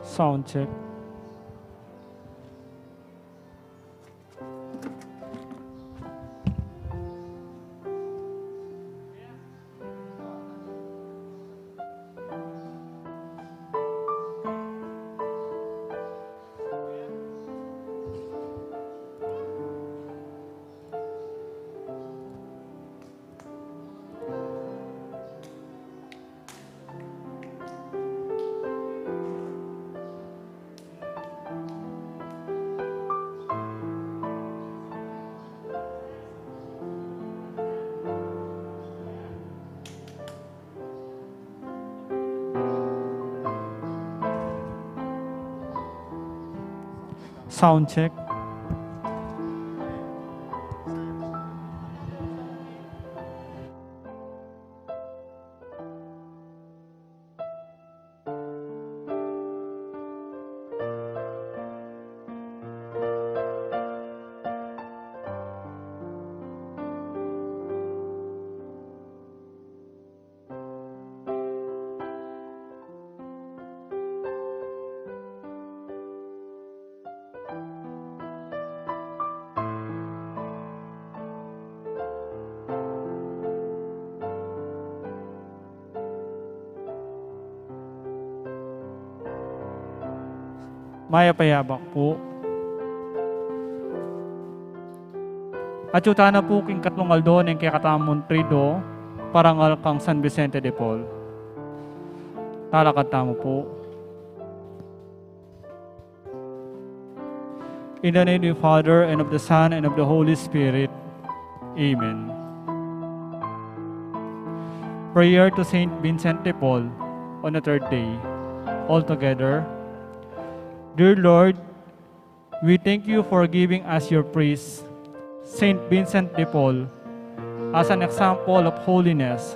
Sound check. Sound check. Maya payabak po. At yuta na po king katlong aldo ng kaya katamon trido parangal kang San Vicente de Paul. Talakad tamo po. In the name of the Father, and of the Son, and of the Holy Spirit. Amen. Prayer to Saint Vincent de Paul on the third day. All together. Dear Lord, we thank you for giving us your praise, Saint Vincent de Paul, as an example of holiness.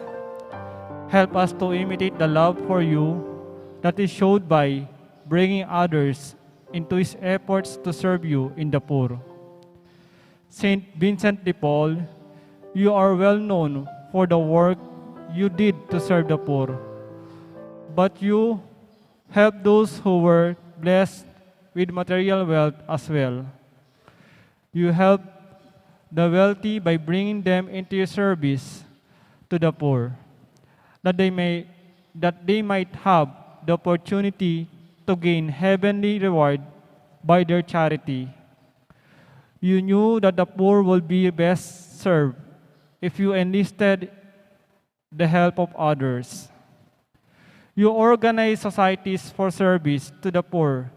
Help us to imitate the love for you that is showed by bringing others into his efforts to serve you in the poor. Saint Vincent de Paul, you are well known for the work you did to serve the poor, but you helped those who were blessed with material wealth as well. You help the wealthy by bringing them into your service to the poor, that they might have the opportunity to gain heavenly reward by their charity. You knew that the poor will be best served if you enlisted the help of others. You organize societies for service to the poor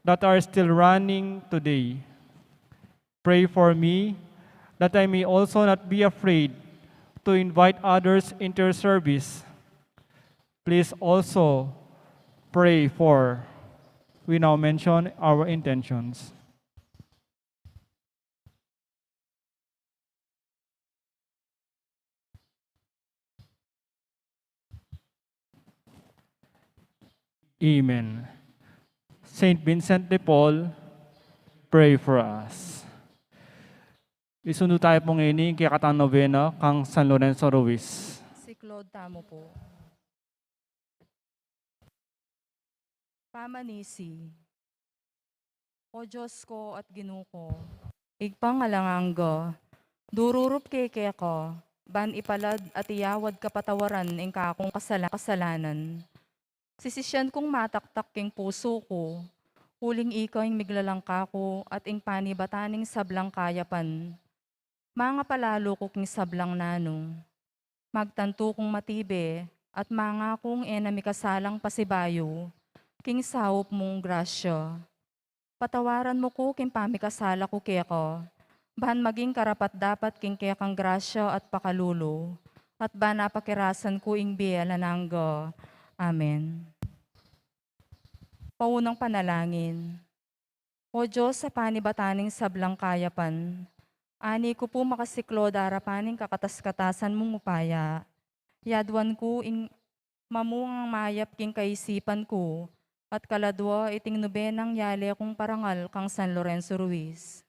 that are still running today. Pray for me that I may also not be afraid to invite others into your service. Please also pray for. We now mention our intentions. Amen. Saint Vincent de Paul, pray for us. Isundo tayo pong ini kaya katang novena kang San Lorenzo Ruiz. Si Claude tamo po. Pamanisi. O Diyos ko at Ginoo ko, igpangalangangga, dururup keke ko, ban ipalad at iyawad kapatawaran ing kakong kasalanan. Sisisyan kong mataktak king puso ko, huling ikaw ing miglalang kako at ing panibataning sablang kayapan. Mga palalo ko king sablang nanong, magtanto kong matibe at mga kong enamikasalang pasibayo, king sahop mong grasya. Patawaran mo ko king pamikasala ko keko, bahan maging karapat dapat king kekang grasya at pakalulo, at ba napakirasan ko ing biyalanangga. Amen. Paunang panalangin. O Diyos, sa panibataning sablang kayapan, ani ko po makasiklo darapaning kakatas-katasan mong upaya. Yadwan ko ing mamungang mayap king kaisipan ko, at kaladwa iting nobenang yale kong parangal kang San Lorenzo Ruiz.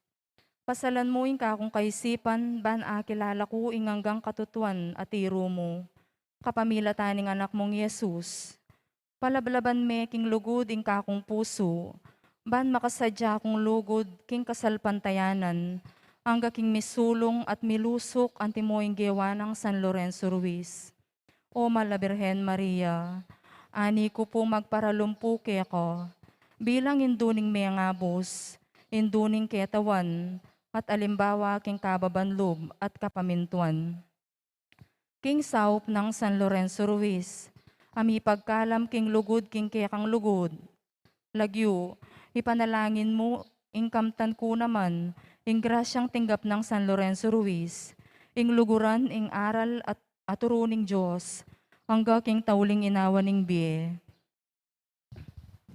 Pasalan mo ing kakong kaisipan, ban akilala ko ing hanggang katutuan at iro mo, kapamilataning anak mong Yesus. Palablaban me king lugod ing kakong puso, ban makasadya kong lugod king kasalpantayanan, angga king misulong at milusok antimoing gewa ng San Lorenzo Ruiz. O Malabirhen Maria, ani ko po magparalumpuke ako, bilang induning may ngabos, induning ketawan, at alimbawa king kababanlob at kapamintuan. King saup ng San Lorenzo Ruiz, ami pagkalam king lugod king kekang lugod. Lagyo, ipanalangin mo, ingkamtan ko naman, ing grasyang tinggap ng San Lorenzo Ruiz, ing luguran, ing aral at aturuning Diyos, hangga king tauling inawan ning biye.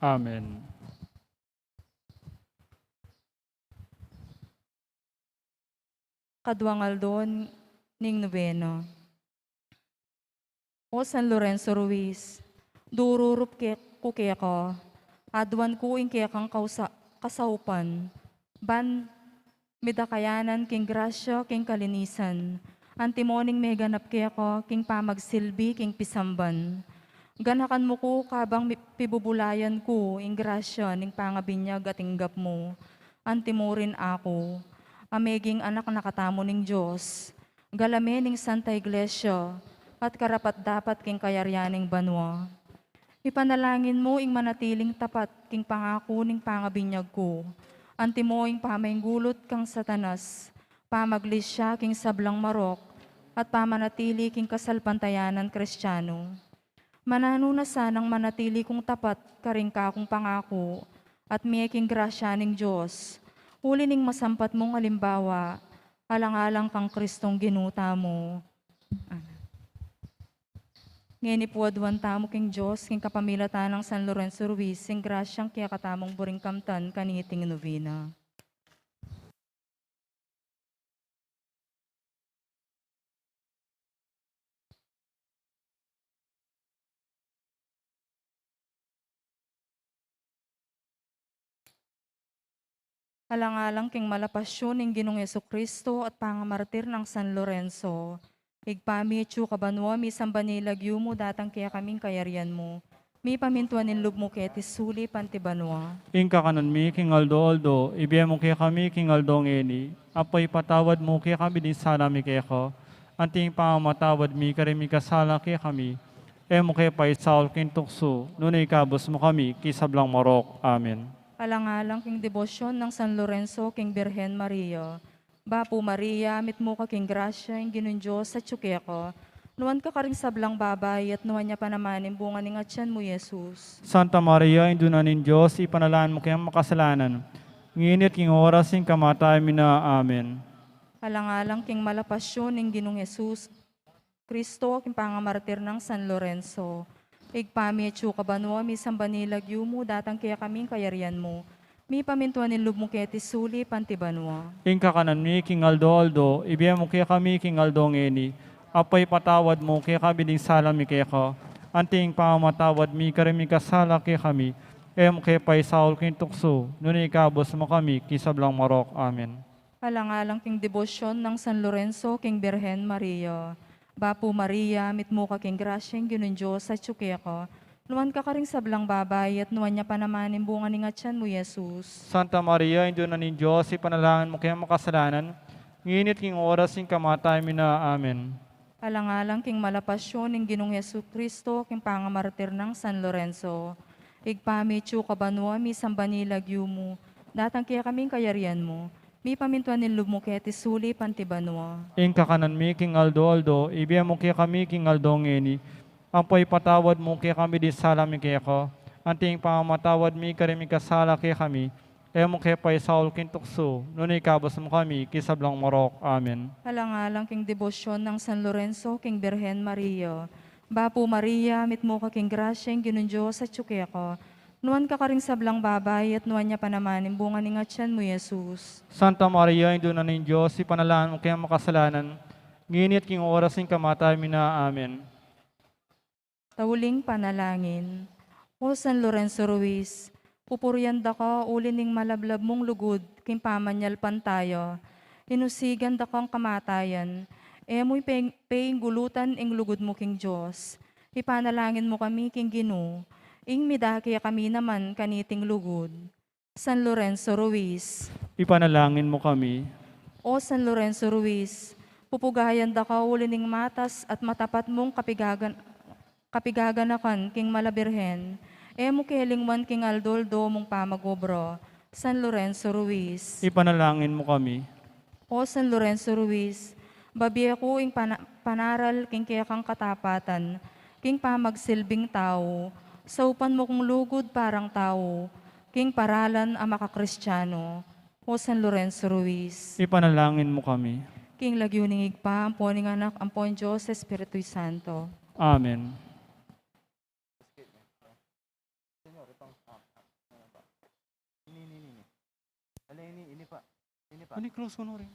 Amen. Kadwangal doon ning nobeno. O San Lorenzo Ruiz, dururup ke kuke ko, adwan ko ing kaya kang kasaupan, ban midakayanan king grasya king kalinisan, antimoning may ganap kaya ko king pamagsilbi king pisamban. Ganakan mo ko kabang pibubulayan ko ing grasya ning pangabinyag at inggap mo, antimorin ako, ameging anak nakatamo ning Diyos, galame ning Santa Iglesia, at karapat dapat king kayaryaning banwa. Ipanalangin mo ing manatiling tapat king pangako ning pangabinyag ko, antimo ing pamainggulot kang Satanas, pamaglisya king sablang marok, at pamanatili king kasalpantayanan Kristiyano. Manano na sanang manatili kong tapat karing kakong pangako, at miyaking grasya ning Diyos, huli ning masampat mong halimbawa, alang-alang kang Kristong ginuta mo. Ngeni po adwan tamo king Diyos, king kapamilatan ng San Lorenzo Ruiz, sing grasyang kaya katamong buring kamtan kaniting novena. Alang-alang king malapasyon ning Ginong Jesucristo at pangamartir ng San Lorenzo. Igpami etsu kabanwa mi sambanilagyo mo datang kaya kaming kayarian mo. Mi pamintuan in lub mo keti suli pantibanwa. Inka kanon mi, king aldo, ibiya mo kaya kami, king aldong eni. Apoy patawad mo kaya kami din sana mi kaya ko. Anting pangamatawad mi, karimi kasala kaya kami. Mo kaya pa isaul king tukso, nunay kabos mo kami, kisablang marok. Amen. Alang-alang king debosyon ng San Lorenzo king Birhen Maria. Bapo Maria, mit mo ka king grasya, ing Ginong Diyos sa tsukeko. Nuwan ka karing sablang babay, at nuwan niya pa naman yung bunga ning atyan mo, Jesus. Santa Maria, indunanin Diyos, ipanalaan mo kayang makasalanan. Nginit king oras ing kamatay mi na. Amen. Alang-alang king malapasyon ning Ginong Jesus Kristo king pangamartir ng San Lorenzo. Igpami etsu kabanwa mi sambanilagyo mo datang kaya kaming kayarian mo. Mi pamintuan in lub mo keti suli pantibanwa. Inka kanan mi, king aldo, ibiya mo kaya kami, king aldong eni. Apoy patawad mo kaya kami din sala mi kaya ko. Anting pangamatawad mi, karimi kasala kaya kami. Mo kaya pa isaul king tukso, nunay kabos mo kami, kisablang marok. Amen. Alang-alang king debosyon ng San Lorenzo king Birhen Maria. Bapo Maria, mit mo ka king grasyeng Ginong Diyos sa tsukeko. Nuwan ka karing sablang babay, at nuwan niya pa naman yung bunga ning atyan mo, Jesus. Santa Maria, indunanin Diyos, ipanalangin mo kayang makasalanan. Nginit king oras ing kamatay mi na. Amen. Alang-alang king malapasyon ning Ginong Jesucristo king pangamartir ng San Lorenzo. Igpami etsu kabanwa mi sambanilagyo mo. Datang kaya kaming kayarian mo. Mi pamintuan in lub mo keti suli pantibanwa. Inka kanan mi, king aldo, ibiya mo kaya kami, king aldong eni. Apoy patawad mo kaya kami di sala mi kaya ko. Anting pangamatawad mi, karimi kasala kaya kami. Mo kaya pa isaul king tukso, nunay kabos mo kami, kisablang marok. Amen. Alang-alang king debosyon ng San Lorenzo king Birhen Maria. Bapo Maria, mit mo ka king grasyeng Ginong Diyos sa tsukeko. Nuwan ka karing sablang babay, at nuwan niya pa naman yung bunga ning atyan mo, Jesus. Santa Maria, indunanin Diyos, ipanalangin mo kayang makasalanan. Nginit king oras ing kamatay mi na. Amen. Tauling panalangin. O San Lorenzo Ruiz, pupurianda ka uli ning malablab mong lugod, king pamanyal pantayo. Inusigan da kang kamatayan, mo'y gulutan ing lugod mo king Diyos. Ipanalangin mo kami king Ginoo, ing midaki kami naman kaniting lugod. San Lorenzo Ruiz. Ipanalangin mo kami. O San Lorenzo Ruiz, pupugayan da ka ulining matas at matapat mong kapigaganakan king malabirhen. Emo kihelingwan king aldoldo mong pamagobro. San Lorenzo Ruiz. Ipanalangin mo kami. O San Lorenzo Ruiz, babiya ko ing panaral king kaya kang katapatan, king pamagsilbing tao, sa upan mo kong lugod parang tao, king paralan ang makakristyano. O San Lorenzo Ruiz, Ipanalangin mo kami. king lagyuning igpa, amponing anak, ampon Diyos, Espiritu Santo. Amen. Ini close ko na rin.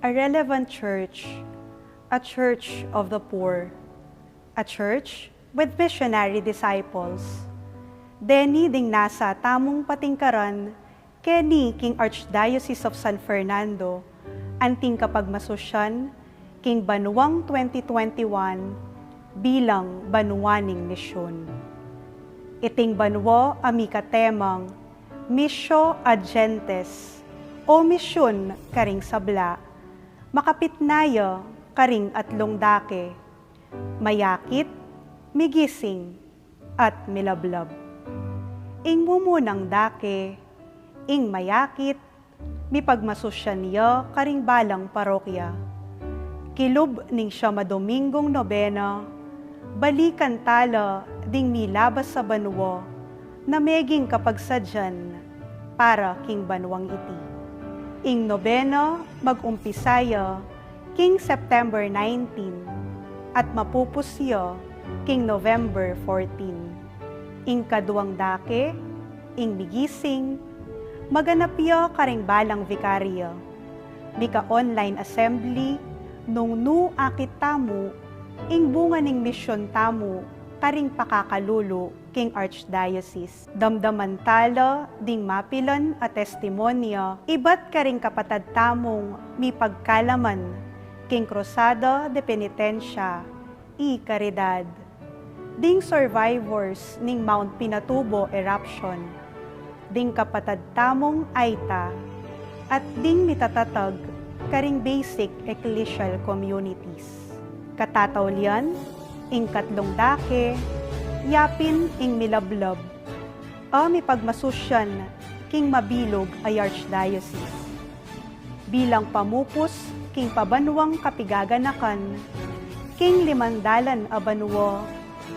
A relevant church, a church of the poor, a church with missionary disciples. Deni ding nasa tamong patingkaran, keni king Archdiocese of San Fernando, anting kapagmasosyan, king Banuang 2021, bilang banuaning misyon. Iting banwa amika temang, Missio Agentes, o misyon karing sabla, makapitnaya karing atlong dake, mayakit, migising, at milablab. Ing mumunang dake, ing mayakit, mipagmasosyan niya karing balang parokya. Kilub ning siya madomingong nobena, balikan tala ding milabas sa banwa, na meging kapagsadyan para king banwang iti. Ing nobena mag-umpisaya king September 19 at mapupusya king November 14. Ing kaduang dake, ing migising, maganapya karing balang vikarya. Mika online assembly nung nu akit tamu, ing bunga ning misyon tamu karing pakakalulo king Archdiocese. Damdaman tala, ding mapilan at testimonya, iba't karing kapatad tamong mi pagkalaman, king Cruzada de Penitencia, i Caridad. Ding survivors ning Mount Pinatubo eruption, ding kapatad tamong Aita, at ding mitatatag karing basic ecclesial communities. Katataulian, ing katlong dake, yapin ing milablab, mi pagmasusyan king mabilog ay Archdiocese. Bilang pamupos king pabanwang kapigaganakan, king limandalan a banwa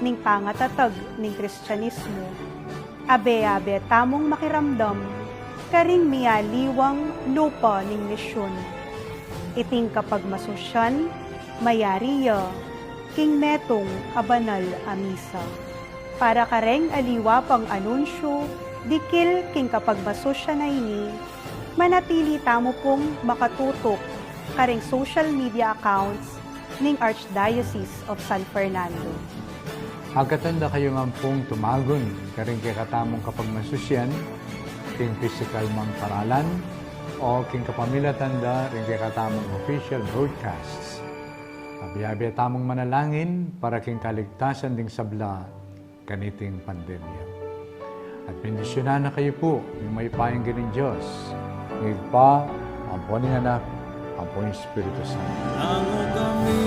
ning pangatatag ning Kristyanismo, abe-abe tamong makiramdam, karing miyaliwang lupa ning misyon. Iting kapagmasusyan, mayariya, king metong abanal a misa. Para kareng aliwa pang anunsyo, dikil king kapagmasosya na ini, manatili tamo pong makatutok kareng social media accounts ning Archdiocese of San Fernando. Agkatanda kayo nga pong tumagon karing kakatamong kapagmasusyan, king physical mang paralan, o king kapamilatanda ring kakatamong official broadcasts. Abiyabi tamong manalangin para king kaligtasan ding sabla kaniting pandemya. At bendisyonan na kayo po ng may paing ganing Diyos. Ngigpa, amponing anak, amponing Espiritu Santo. Nango kami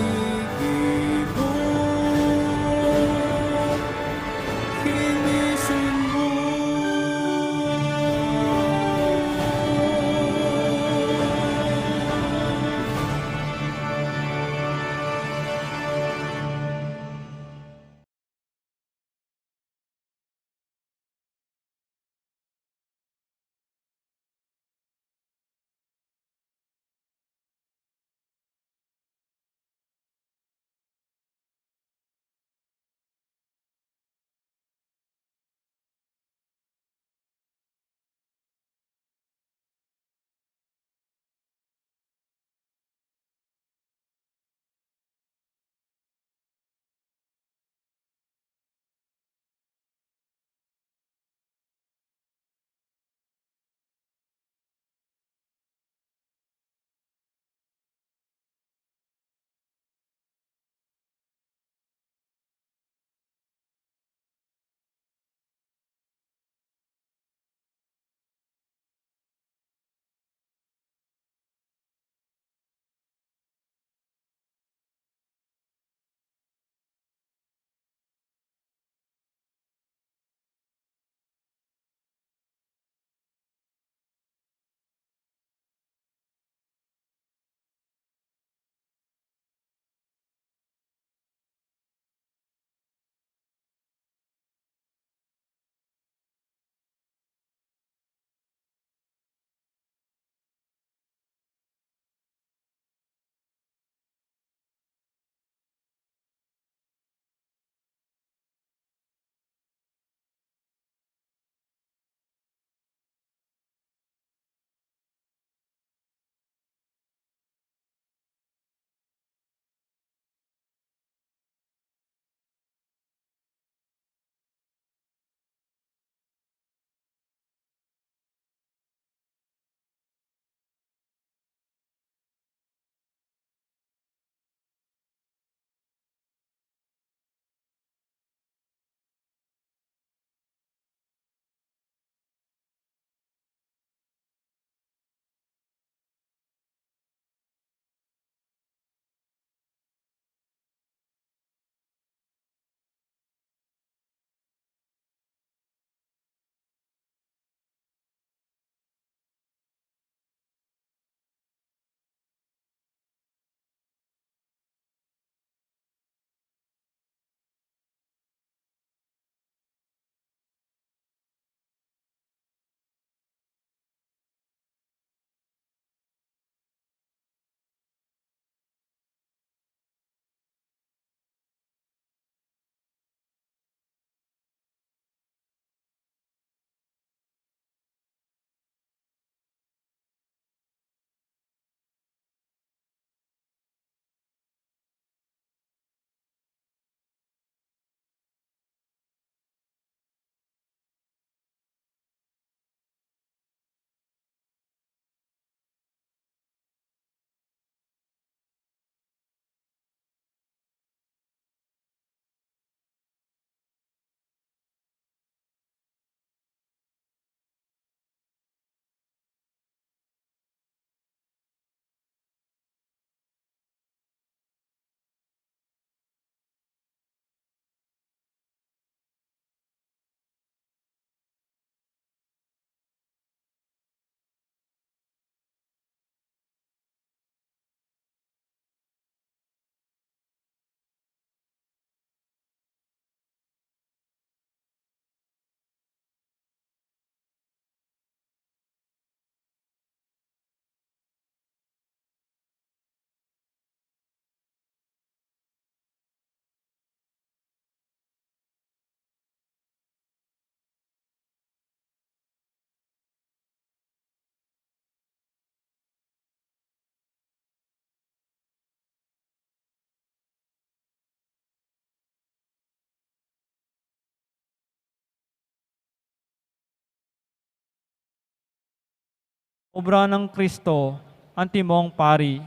obra ng Kristo, ang timong pari,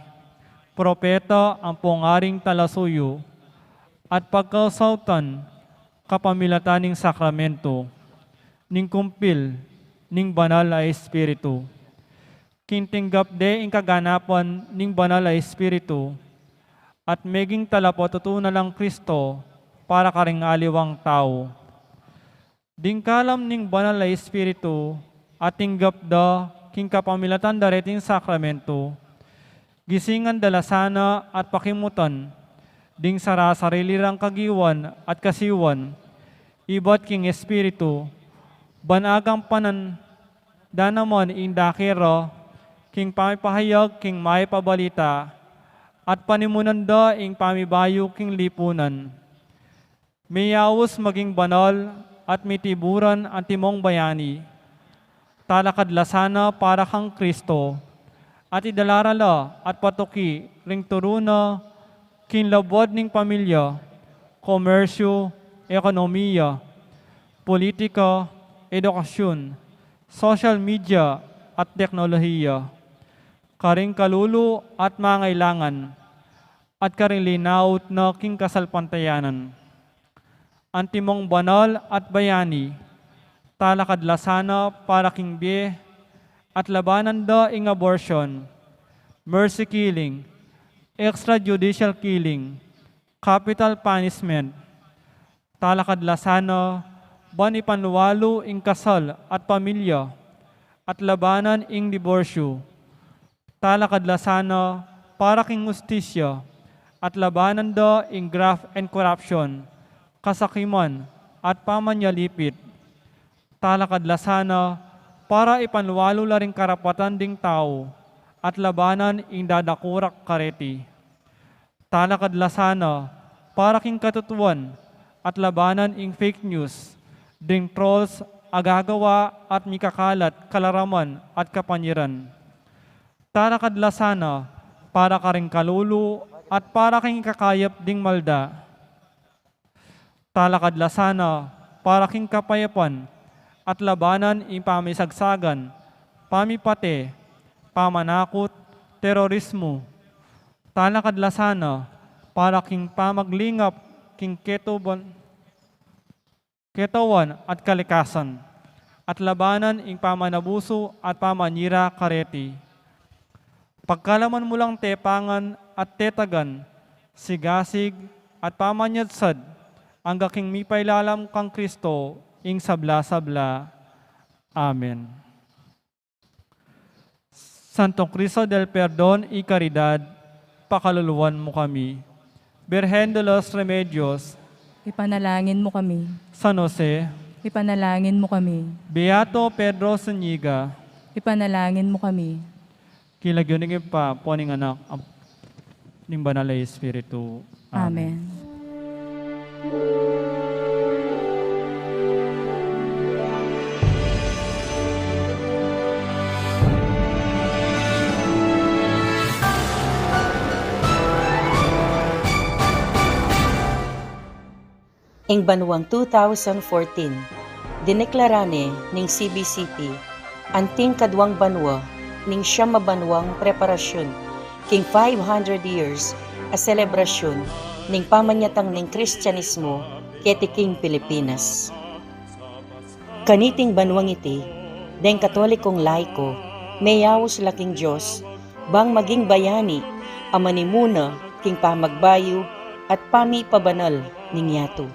propeta ang pungaring talasuyo, at pagkasautan, kapamilataning sakramento, ning kumpil, ning banal na Espiritu. Kintinggap de ing kaganapan ning banal na Espiritu, at meging talapotutunan ng Kristo para karing aliwang tao. Dingkalam ning banal na Espiritu, at tinggap da king kapamilatan dareting sakramento, gisingan dalasana at pakimutan, ding sarasarili rang kagiwan at kasiwan, ibat king Espiritu, banagang panan, danaman ing dakiro, king pamipahayag king may pabalita, at panimunan da ing pamibayo king lipunan. Mayawos maging banal at mitiburan ang timong bayani, talakadlasana para kang Kristo, at idalarala at patuki ring turuna, kinlabod ning pamilya, komersyo, ekonomiya, politika, edukasyon, social media at teknolohiya, karing kalulu at mangailangan, at karing linaut na king kasalpantayanan. Antimong banal at bayani, talakadlasana para king biye, at labanan da ing abortion, mercy killing, extrajudicial killing, capital punishment, talakadlasana, ban ipanluwalo ing kasal at pamilya, at labanan ing diborsyo, talakadlasana para king justisya, at labanan da ing graft and corruption, kasakiman at pamanyalipit, talakadlasana para ipanluwalo la ring karapatan ding tao, at labanan ing dadakurak kareti, talakadlasana para king katutuan, at labanan ing fake news, ding trolls, agagawa at mikakalat, kalaraman at kapanyiran. Talakadlasana para karing kalulu at para king kakayap ding malda. Talakadlasana para king kapayapan at labanan ing pamisagsagan, pamipate, pamanakot, terorismo. Talakadlasana para king pamaglingap, king ketawan at kalikasan, at labanan ing pamanabuso at pamanyira kareti. Pagkalaman mo lang tepangan at tetagan, sigasig at pamanyadsad, ang gaking mipailalam kang Kristo, ing sabla-sabla. Amen. Santo Cristo del Perdón y Caridad, pakaluluwan mo kami. Virgen de los Remedios, Ipanalangin mo kami. San Jose, Ipanalangin mo kami. Beato Pedro Zuniga, Ipanalangin mo kami. kilagyoning pa po ning anak ning banal na Espiritu. Amen. Ing banwang 2014, dineklarane ning CBCP anting kadwang banwa ning siyam a banwang preparasyon king 500 years a selebrasyon ning pamanyatang ning Kristyanismo keti king Pilipinas. Kaniting banwang iti, deng katolikong laiko, mayawos laking Diyos, bang maging bayani, amanimuna king pamagbayo at pamipabanal ning yato.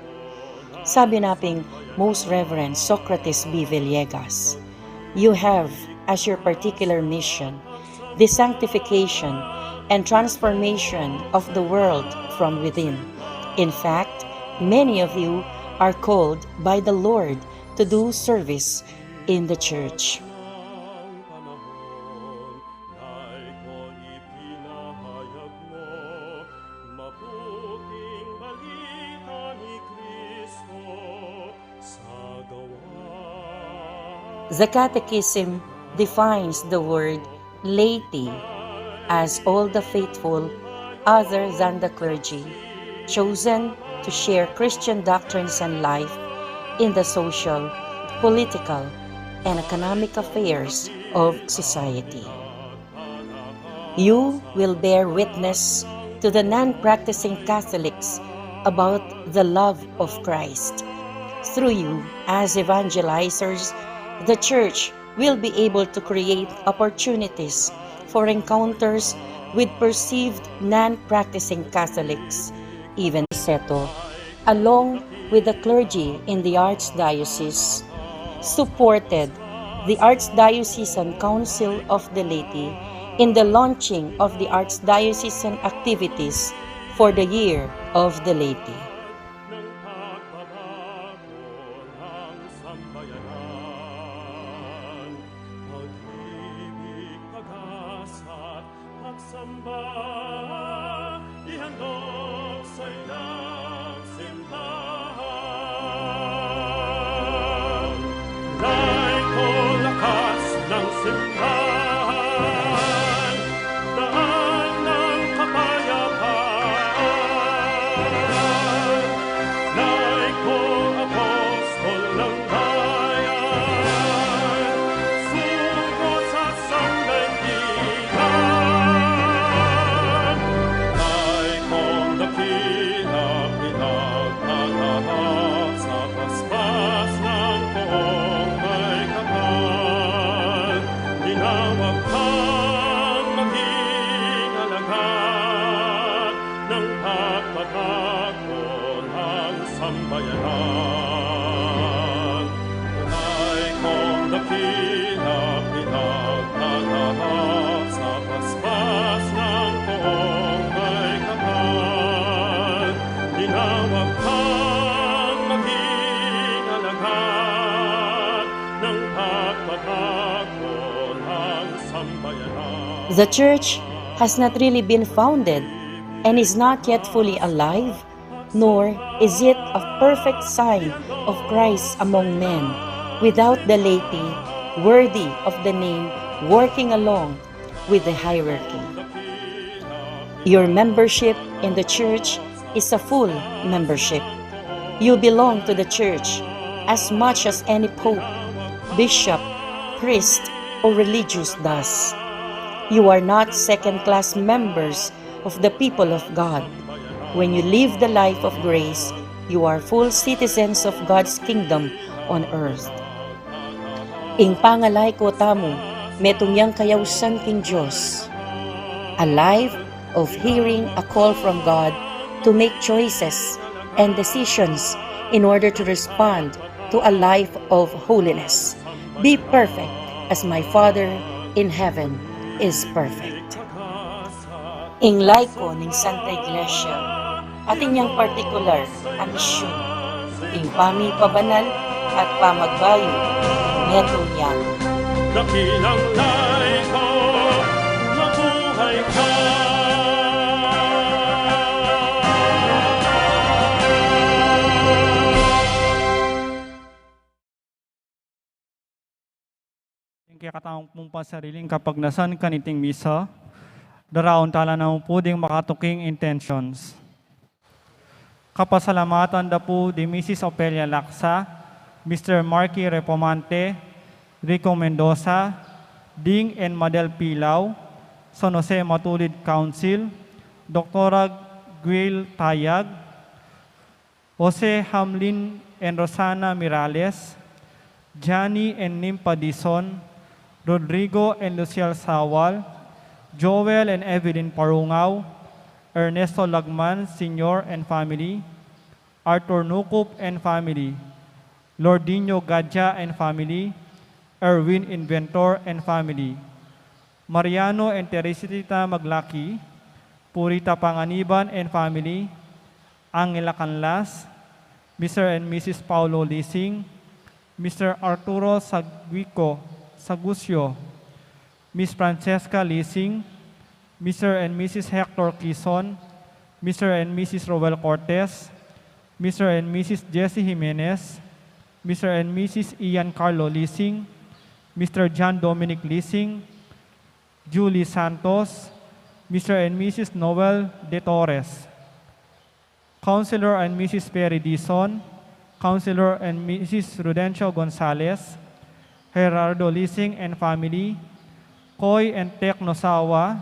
Sabi naping Most Reverend Socrates B. Villegas, you have as your particular mission the sanctification and transformation of the world from within. In fact, many of you are called by the Lord to do service in the church. The Catechism defines the word laity as all the faithful other than the clergy, chosen to share Christian doctrines and life in the social, political, and economic affairs of society. You will bear witness to the non-practicing Catholics about the love of Christ. Through you, as evangelizers, the Church will be able to create opportunities for encounters with perceived non-practicing Catholics, even Seto, along with the clergy in the Archdiocese, supported the Archdiocesan Council of the Laity in the launching of the Archdiocesan activities for the Year of the Laity. ng pagbabago ng sambayanan. Pag-ibig, pag-asa, pagsamba, ihandog sa ilang simbahan. Dahil ko lakas ng simbahan, daan ng kapayapaan. Dahil ko apostol ng bayan, suko sa sangdaigdigan. Dahil kong dakila pinagtatahak sa paspas ng poong may kapal. Tinawag kang maging alagad ng pagbabago ng sambayanan. Tunay kong dakila pinagtatahak sa paspas ng poong may kapal. Tinawag kang maging alagad ng pagbabago ng sambayanan. The Church has not really been founded and is not yet fully alive, nor is it a perfect sign of Christ among men without the laity worthy of the name working along with the hierarchy. Your membership in the Church is a full membership. You belong to the Church as much as any pope, bishop, priest, or religious does. You are not second-class members of the people of God. When you live the life of grace, you are full citizens of God's kingdom on earth. Ing pangalay ko tamo, metungyang kayawsan king Diyos. A life of hearing a call from God to make choices and decisions in order to respond to a life of holiness. Be perfect as my Father in heaven is perfect. Ing laiko ning Santa Iglesia, ating yang partikular ang misyon, ing pami pabanal at pamagbayo, netong yang. Dakilang laiko, mabuhay ka. Kaya kataong mong pasariling kapag nasan kaniting misa, daraon tala na po ding makatuking intentions. Kapasalamatan da po di Mrs. Opelia Laksa, Mr. Marky Repomante, Rico Mendoza, Ding and Madel Pilaw, San Jose Matulid Council, Dr. Guil Tayag, Jose Hamlin and Rosana Mirales, Johnny and Nimpa Dison, Rodrigo and Lucial Sawal, Joel and Evelyn Parungaw, Ernesto Lagman Sr. and family, Arthur Nukup and family, Lordinho Gadja and family, Erwin Inventor and family, Mariano and Teresita Maglaki, Purita Panganiban and family, Angela Canlas, Mr. and Mrs. Paulo Lising, Mr. Arturo Sagusio, Miss Francesca Lising, Mr. and Mrs. Hector Quizon, Mr. and Mrs. Roel Cortez, Mr. and Mrs. Jesse Jimenez, Mr. and Mrs. Ian Carlo Lising, Mr. John Dominic Lising, Julie Santos, Mr. and Mrs. Noel De Torres, Councilor and Mrs. Perry Dison, Councilor and Mrs. Rudencio Gonzalez, Gerardo Lising and family, Koy and Tek Nosawa,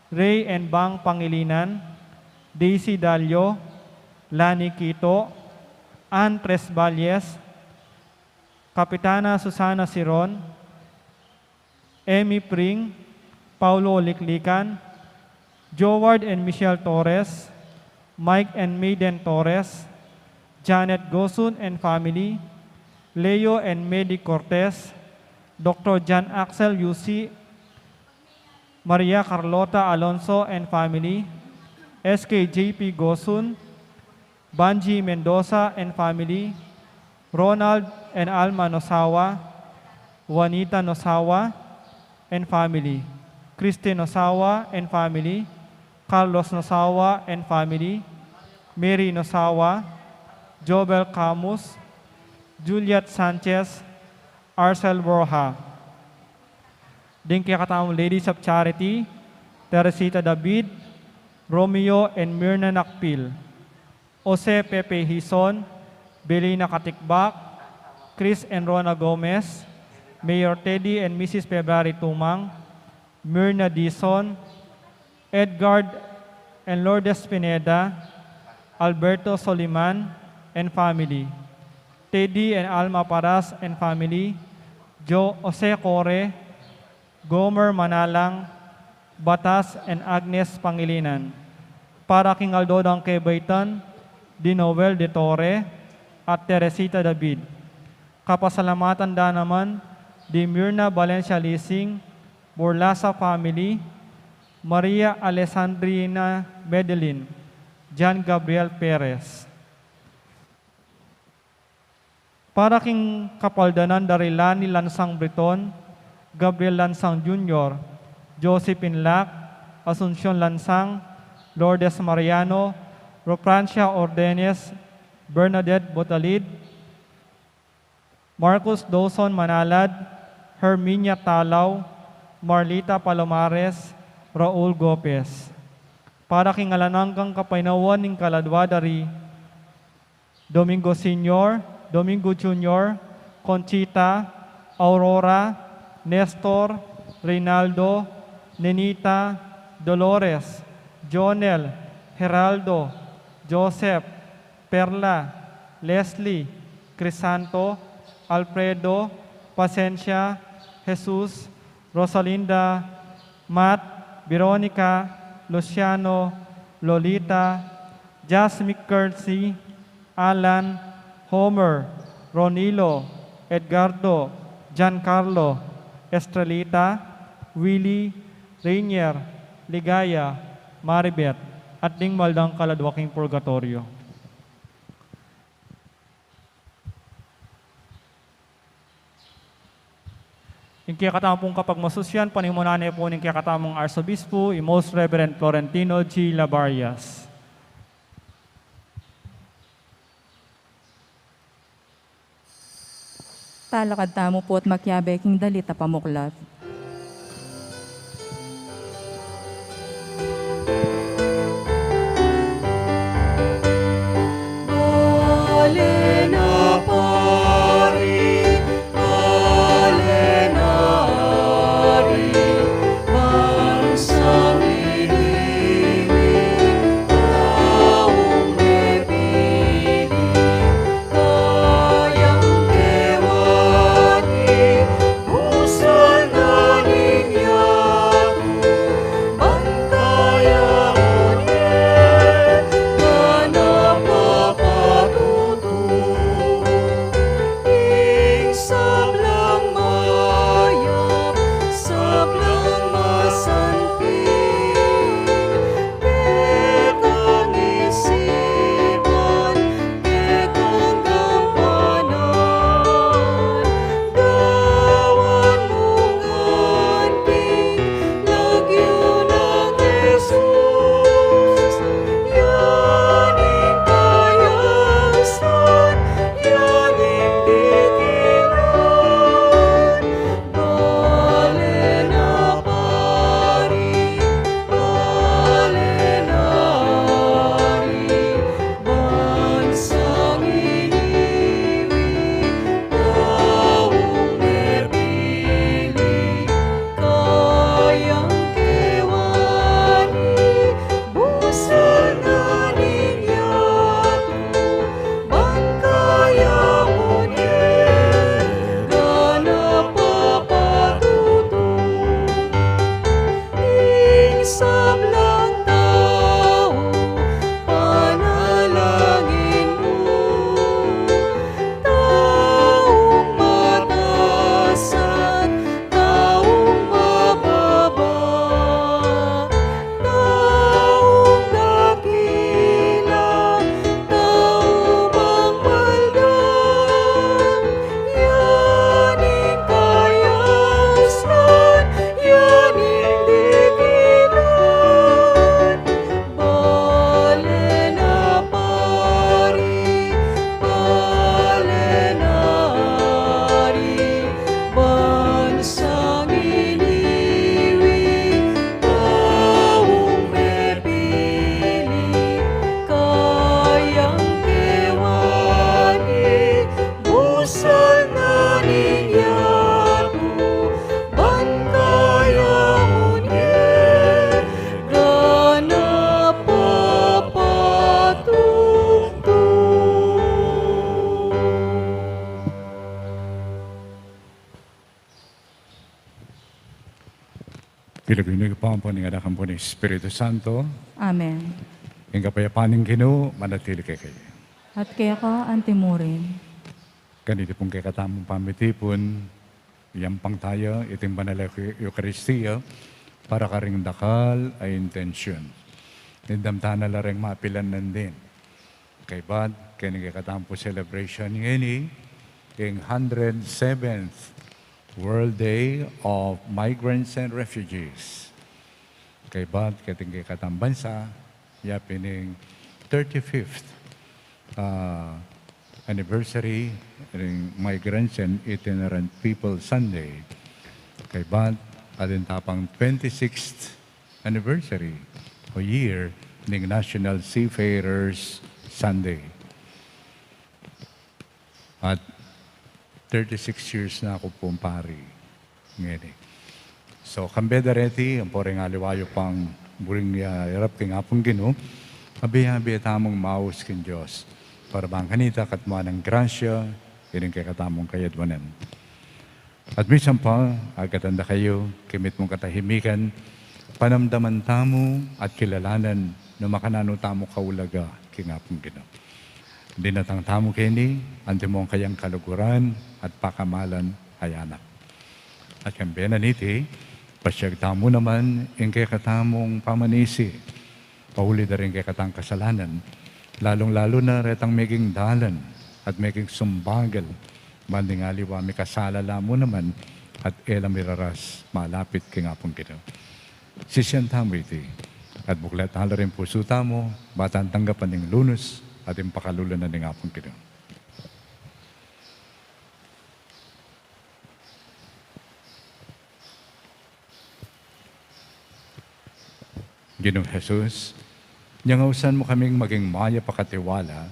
Ray and Bang Pangilinan, Daisy Dalio, Lani Quito, Ann Tres Valles, Kapitana Susana Siron, Emmy Pring, Paulo Liklikan, Joward and Michelle Torres, Mike and Maiden Torres, Janet Gosun and family, Leo and Medi Cortez, Dr. John Axel UC, Maria Carlota Alonso and family, SKJP Gosun, Banji Mendoza and family, Ronald and Alma Nosawa, Juanita Nosawa and family, Christine Nosawa and family, Carlos Nosawa and family, Mary Nosawa, Jobel Camus, Juliet Sanchez, Arcel Borja. Din kay katamang Ladies of Charity, Teresita David, Romeo and Myrna Nakpil, Jose Pepe Hison, Belina Katikbak, Chris and Rona Gomez, Mayor Teddy and Mrs. February Tumang, Myrna Dison, Edgard and Lourdes Pineda, Alberto Soliman and family, Teddy and Alma Paras and family, Jose Core, Gomer Manalang, Batas and Agnes Pangilinan. Para King Aldodang Kebaitan, Di Noel de Torre, at Teresita David. Kapasalamatan da naman, Di Myrna Valencia Lising, Borlasa family, Maria Alessandrina Medelin, John Gabriel Perez. Para King Kapaldanan Darilani Lansang Briton, Gabriel Lansang Jr., Josephine Lac, Asuncion Lansang, Lourdes Mariano, Roprancia Ordenes, Bernadette Botalid, Marcus Dawson Manalad, Herminia Talaw, Marlita Palomares, Raul Gopez. Para kingalananggang kapainawan ng Kaladwadari, Domingo Sr., Domingo Jr., Conchita, Aurora, Nestor, Reynaldo, Nenita, Dolores, Jonel, Geraldo, Joseph, Perla, Leslie, Crisanto, Alfredo, Pasencia, Jesus, Rosalinda, Matt, Veronica, Luciano, Lolita, Jasmine Kersey, Alan, Homer, Ronilo, Edgardo, Giancarlo, Estrelita, Willie, Rainier, Ligaya, Maribet, at ding maldang kaladwaking purgatorio. Yung kiyakatamong kapag masusyan, panimunanay po ng kiyakatamong Arsobispo, Most Reverend Florentino G. Labarias. Talakad tamo po at makyabeking dalita pamuklat. Sana Pilipino po ang paningadakan po ni Espiritu Santo, Amen. ang kapayapaan ng Ginoo, manatili kay kayo. At kaya ka antimurin. Ganito pong kay katamong pamitipon, yan pang tayo, iting banal na Eucharistia, para karing dakal ay intensyon. Nindamtana la rin mapilan nandin. Kay Bad, kaya nagkakatampo celebration ngayon, king 107th World Day of Migrants and Refugees. Kay Bad, kaya tingkakatang bansa, yapining 35th anniversary ng Migrants and Itinerant People Sunday. Kay Bad, adin tapang 26th anniversary o year ng National Seafarers Sunday. At 36 years na ako pong pari. Ngayon. So, kambedareti, ang poreng aliwayo pang buring niya irap king apong Ginoo, abiya-abiya tamong maus kin Diyos. Para bang kanita katma ng grasya, ining kay katamong kayadwanan. At minsan pa, agatanda kayo, kimit mong katahimikan, panamdaman tamo at kilalanan na makanano tamo kaulaga king apong Ginoo. Dinatang tamo kini, ante mong kayang kaluguran at pakamalan hayanak. At kambenan iti, pasyag tamo naman, yung kay katamong pamanisi, pauli na rin kay katang kasalanan, lalong-lalo na retang meging dalan at meging sumbagal, manding aliwa may kasalala mo naman at elam miraras malapit kay nga pong Ginoo. Sisyan tamo iti, at buklat hala rin puso tamo, batang tanggapan ng lunos, at yung pakalula na ng apong Ginoo. Ginoong Jesus, niyangausan mo kaming maging maya pakatiwala,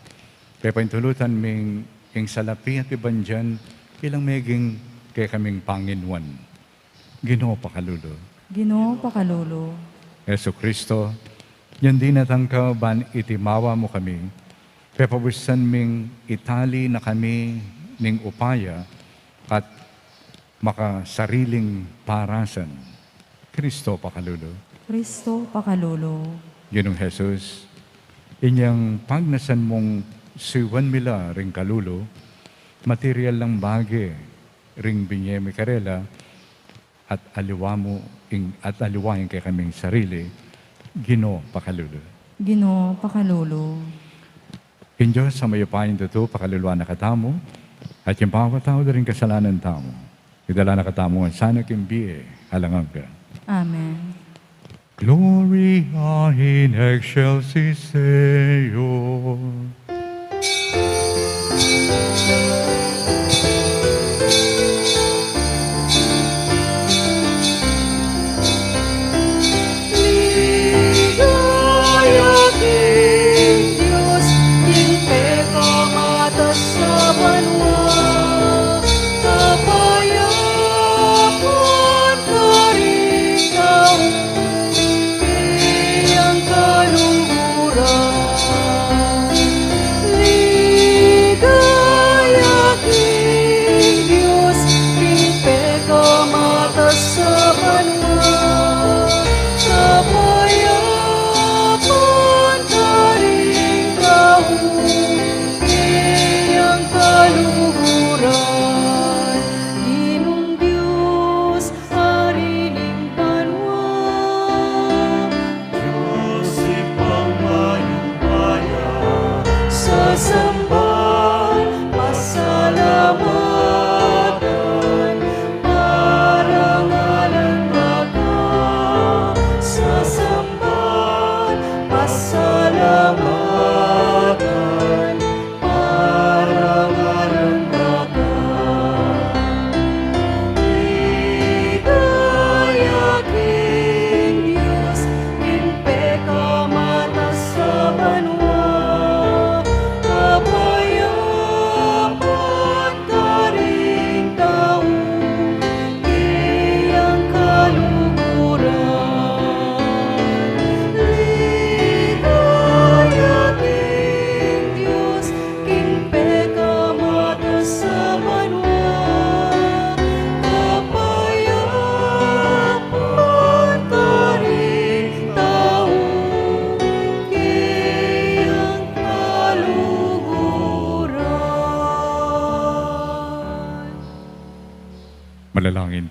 kaya paintulutan ming ing salapi at iban dyan, ilang meging kaya kaming Panginoon. Ginoo pakalulo. Ginoo pakalulo. Yesu Kristo, yan din natangka ban itimawa mo kami, kaya pabusan ming itali na kami ning upaya at makasariling parasan. Kristo pakalulo. Kristo pakalulo. Ginong Jesus, inyang pagnasan mong siwan mila ring kalulo, material lang bagay ring binyemi karela, at aliwa mo at aliwain kay kaming sarili, Ginoo pakalulo. Ginoo pakalulo. In Diyos sa mayapain dito, pakaluluwa na katamo, at yung bawat tao na rin kasalanan tamo. Idala na katamo ang sana kimbiye, halangang ka. Amen. Gloria in excelsis Deo.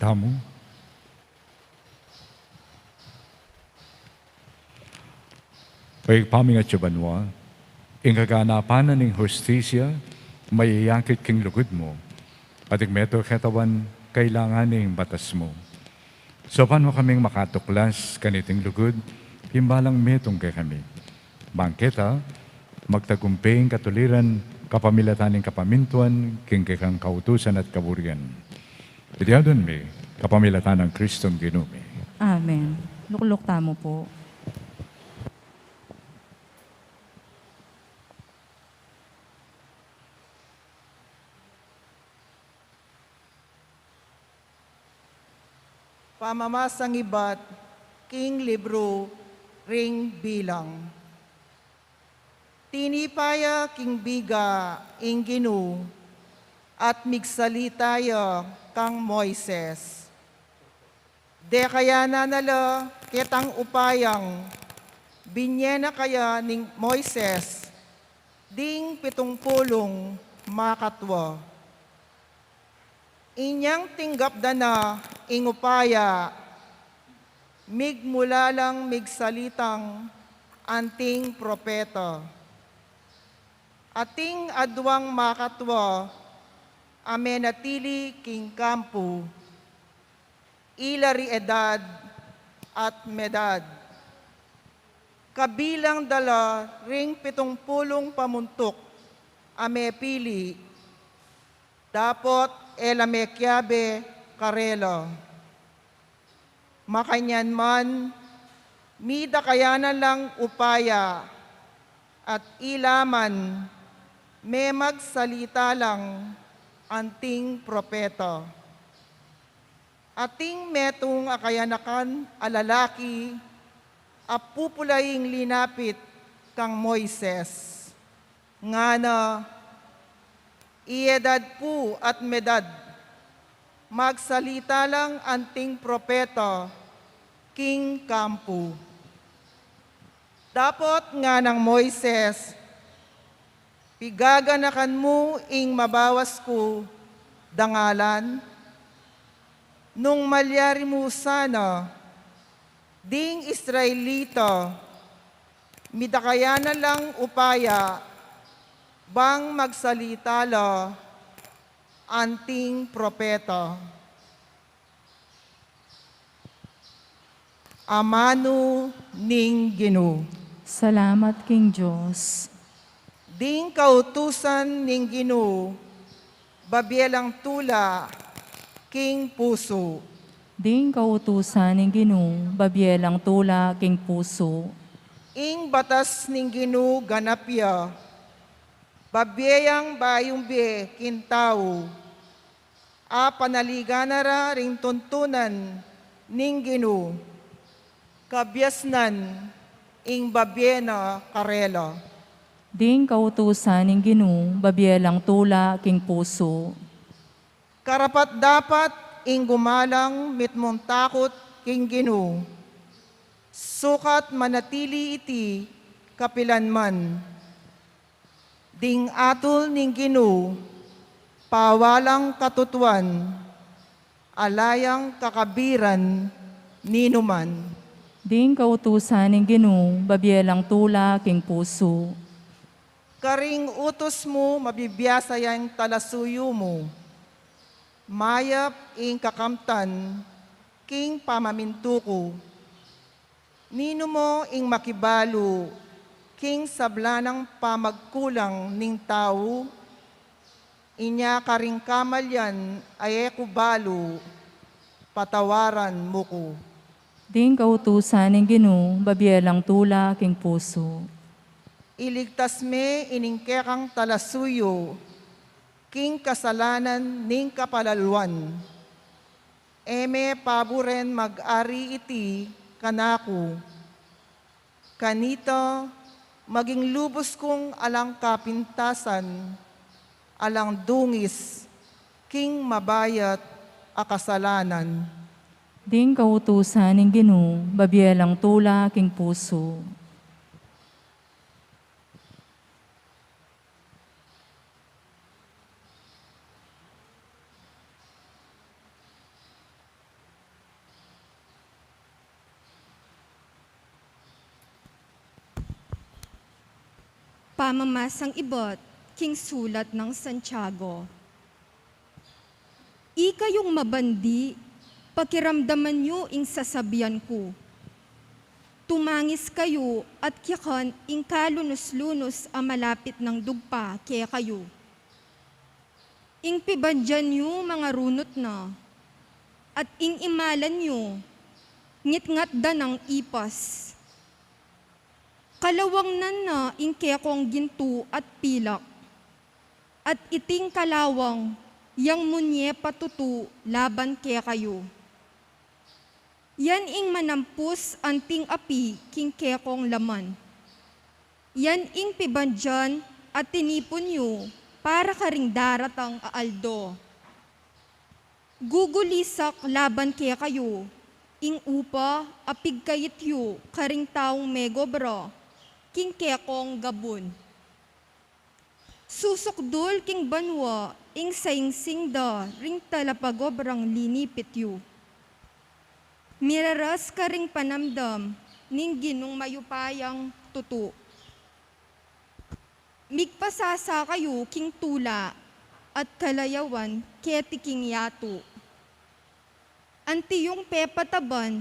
tamo. Pagpaming at banwa, ing kaganapanan ng hostisya, mayayakit king lugod mo, at meto katawan kailangan ng batas mo. So paano kaming makatuklas kaniting lugod, himbalang metong kay kami. Bangketa, magtagumping katuliran, kapamilatan ng kapamintuan, king kang kautusan at kaburian. Idiyadon mi, kapamilatan ng Kristong Ginumi. Amen. Lukluk tamo po. Pamamasang iba't king libro ring bilang. Tinipaya king biga ing Ginu at migsalitaya kang Moises. De kaya nanala kitang upayang binyena kaya ning Moises ding 70 makatwa. Inyang tinggap dana ingupaya, migmulalang migsalitang anting propeta. Ating adwang makatwa, amenatili king kampu, ilari edad at medad. Kabilang dala ring 70 pamuntok, amepili, dapot elamekiabe karelo. Makanyan man, mida kayanan lang upaya, at ilaman, may magsalita lang anting propeta. Ating metong akayanakan alalaki, apupulaying linapit kang Moises. Ngana, iedad po at medad, magsalita lang anting propeta, king kampu. Dapot nga ng Moises, pigaganakan mo ing mabawas ko dangalan, nung malyari mo sana, ding Israelita, midakayanan lang upaya, bang magsalita la anting propeta. Amano ning Ginu. Salamat King Diyos. Ding kautusan ning Ginu, babielang tula, king puso. Ding kautusan ng Ginu, babielang tula king puso. Ing batas ning Ginu ganapya, babiyang bayong be kintaw, a panaliganara ring tuntunan ning Ginu, kabyasnan ing babyena karela. Ding kautusan ng Ginu, babielang tula king puso. Karapat dapat ing gumalang mitmong takot king Ginu, sukat manatili iti kapilanman. Ding atul ning Ginu, pawalang katutuan, alayang kakabiran, ninuman. Ding kautusan ng Ginu, babielang tula king puso. Karing utos mo, mabibiyasa yang talasuyo mo. Mayap ing kakamtan, king pamamintuko. Nino mo ing makibalo, king sablanang pamagkulang ning tao. Inya karing kamalyan, ayeko balo, patawaran mo ko. Ding kautusan ng Ginu, babielang tula king puso. Iligtas me iningkekang talasuyo, king kasalanan ning kapalaluan. Eme paburen mag-ari iti kanaku. Kanito, maging lubos kong alang kapintasan, alang dungis, king mabayat a kasalanan. Ding kautusan ng Ginu, babielang tula king puso. pamamasang ibot king sulat ng Santiago. Ikayong mabandi, pakiramdaman nyo ing sasabihan ko. Tumangis kayo at kiyakan ing kalunos-lunos ang malapit ng dugpa kaya kayo. Ing pibadyan nyo mga runot na, at ing imalan nyo, ngit-ngat da ng ipas. Kalawang nan na ing kekong ginto at pilak, at iting kalawang yang munye patutu laban kaya kayo. Yan ing manampus anting api king kekong laman. Yan ing pibadyan at tinipon nyo para karing daratang aaldo. Gugulisak laban kaya kayo, ing upa apig kayit yu karing taong megobra, king kekong gabon. Susukdol king banwa, ing saing-sing da, ring talapagobrang linipit yu. Miraras ka ring panamdam, ning ginong mayupayang tutu. Migpasasa kayo king tula, at kalayawan keti king yato. Anti yung pepataban,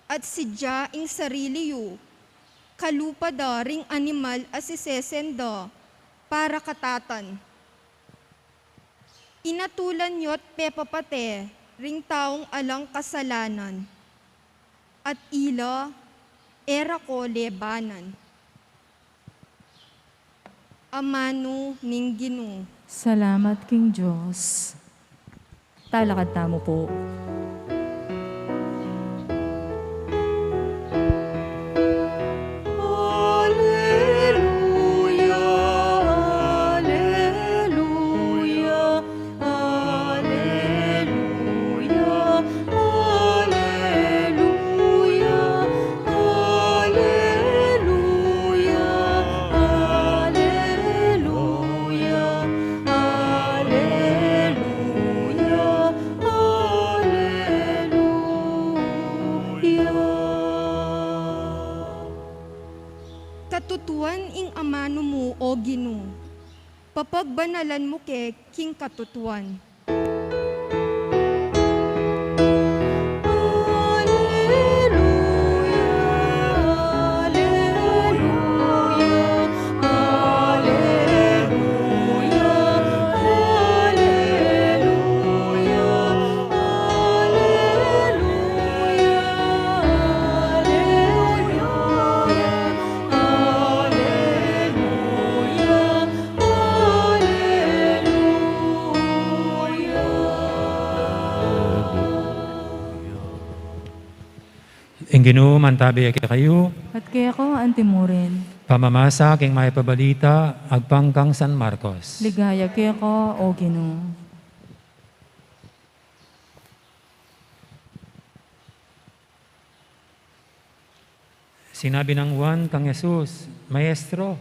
at sidya ing sarili yu, kalupa da ring animal asisesenda, para katatan. Inatulan yo't pepapate, ring taong alang kasalanan. At ila, era ko lebanan. Amano ning Ginoo. Salamat King Diyos. Talakad tamo po. Katutuan ing amano mo, o Ginoo. Papagbanalan mo ke king katutuan. Ing Ginoo mantabi kayo, At kaya ko antimurin. pamamasa king may pabalita, agpangkang San Marcos. Ligaya kaya ko, o Ginoo. Sinabi ng Juan kang Jesus, Maestro,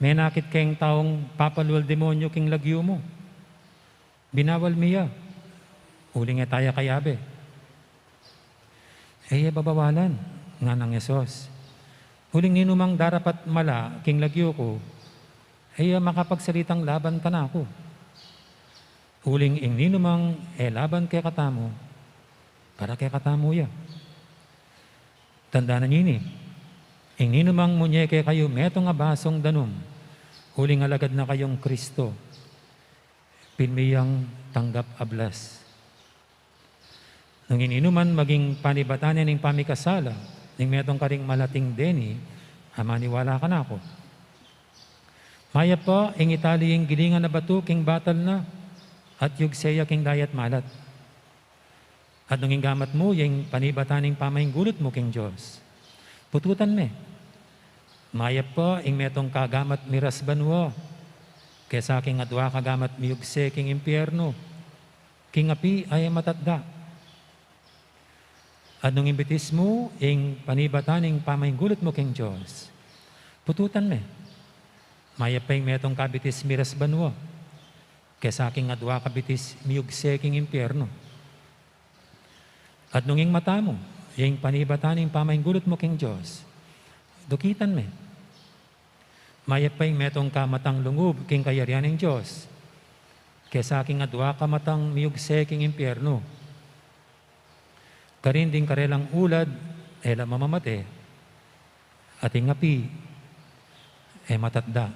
may nakit kayong taong papalwal demonyo king lagyo mo. Binawal miya. Uling tayo kayabe. Babawalan nga ng Yesus. Huling ninumang darapat mala king lagyo ko, makapagsalitang laban ka na ako. Huling ing ninumang laban kay katamo, para kay katamo ya. Tandaan nini, ing ninumang munyeke kayo meto nga basong danum, huling alagad na kayong Kristo, pinmiyang tanggap ablas. Nung ininuman maging panibatanan ng pamikasala, ning metong karing malating deni, maniwala ka na ako. Maya pa, ing itali ing gilingan na batu, king batal na, at yugseya king dayat malat. At nung gamat mo, yung panibataning pamaying gulot mo, king Diyos. Pututan me. Maya pa, ing metong kagamat miras banwa, kesa king adwa kagamat miyugse king impyerno, king api ay matatda. At nung imbitis mo, ing panibataning pamaying gulot mo, king Diyos. Pututan me. Maya pa ing metong kabitis miras banwa, kesa king adwa kabitis miyugse king impyerno. At nung ing mata mo, yung panibataning pamaying gulot mo, king Diyos, dukitan me. mayapay metong kamatang lungub king kayarian ng Diyos. Kaya sa aking adwa kamatang miyugse king impyerno. Karinding karelang ulad, ela mamamate. Ating api, matatda.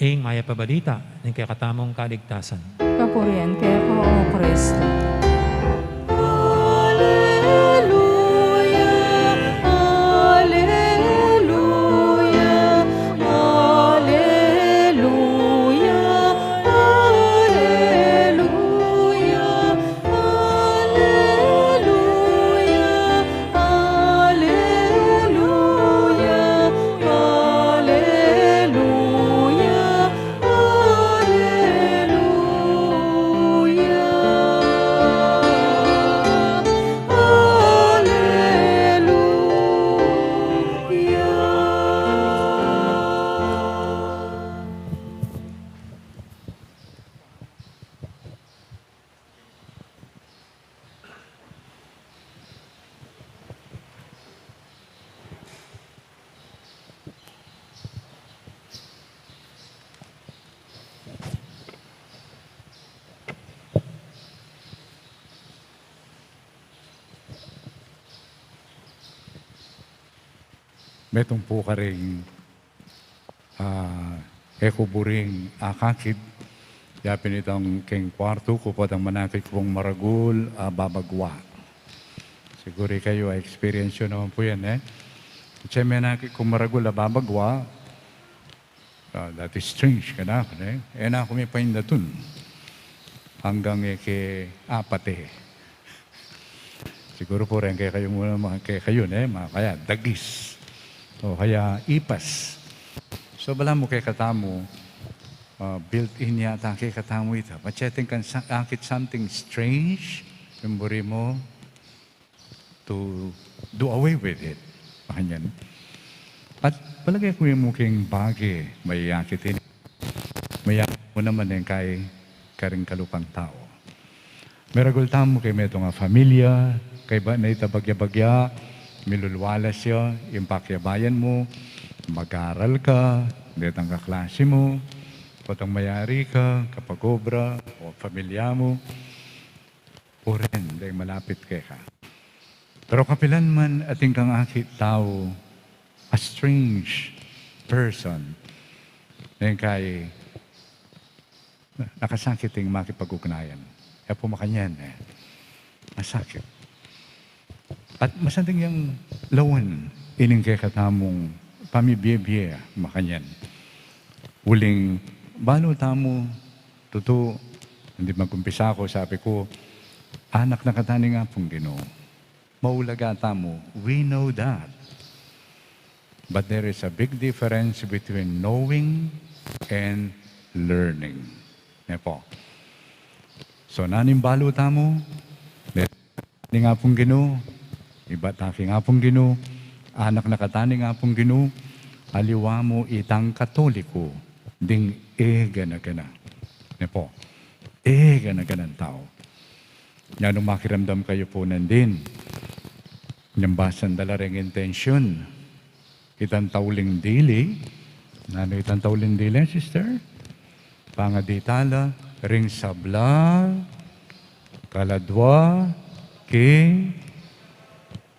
Ing maya pabalita ng kaya katamong kaligtasan. Kapurian kaya ko, O Kristo. Metong po ka rin ekuburing akakid. Yapin itong king kwarto ko po ang manakit kong maragul babagwa. Siguro kayo experience yun naman po yan Kasi manakit kong maragul babagwa. That is strange ka na. Na ako may paindatun. Hanggang apat Siguro po rin kayo muna mga kayo mga kaya dagis. O kaya ipas. So bala mo kay katamo, built-in yata kay katamo ito. Macheting kan akit something strange, membori mo to do away with it. Makanyan. At palagay ko yung muking bagay, may akitin. May akit mo naman yung kay karing kalupang tao. Meragol tamo kay metong familia, kay ba na itabagya-bagya, milulwala siya, yung pakyabayan mo, mag-aral ka, detang kaklase mo, potang mayari ka, kapag-obra, o pamilya mo, o rin, dahil malapit kay ka. Pero kapilan man ating kang akit tao, a strange person, dahil kay nakasakit yung makipag-ugnayan. Kaya pumakanyan masakit. At masanting yung lawan, ining kay katamong pamibiyebye, makanyan. Uling, balo tamo, totoo, hindi magumpisa ako, sabi ko, anak na katani nga pong Ginoo. Maulaga tamo, we know that. But there is a big difference between knowing and learning. Po. So, nanimbalo tamo, ni nga pong Ginoo, iba taki nga pong Ginoo, anak na katani nga pong Ginoo, aliwa mo itang Katoliko, ding gana-gana. Po. Gana-ganang tao. Yan nung makiramdam kayo po nandin, nyambasan dala ring intensyon, itang tauling dili, nano itang tauling dili, sister? Pangaditala, ring sabla, kaladwa,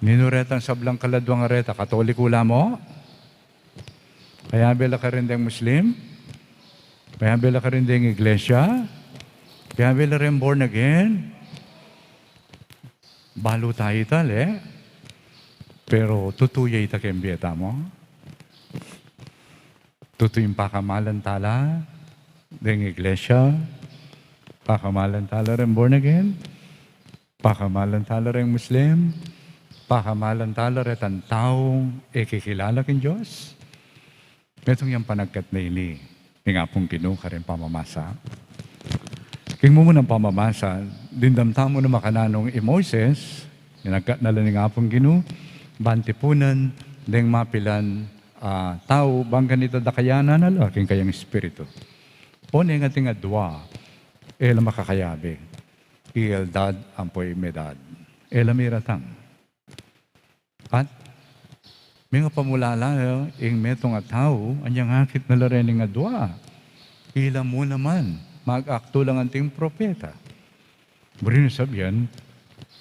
ninuretang sablang kaladwang areta, Katoliko mo? Kaya bela ka rin ding Muslim? Kaya bela ka rin ding Iglesia? Kaya bela rin born again? Balo tayo pero tutuya ita kembiyeta mo? Tutuyong pakamalan tala ding Iglesia? Pakamalan tala rin born again? Pakamalan tala rin Muslim? Pakamalan tala rin ang taong ikikilala kin Diyos? Metong yung panagkat na ini, nga pong Ginoo ka rin pamamasa. King mo ng pamamasa, dindamta mo na makananong Moises, nagkat nala ni nga pong Ginoo, bantipunan, deng mapilan, tao, bang ganito dakayanan na laking kayang espiritu. O nga ating adwa, ela makakayabi, ieldad ampoy medad, ela miratang. At may nga pamulala ing metong ataw, anyang hakit na larening adwa. Ila mo naman, mag-akto lang anting propeta. Muli sabihan,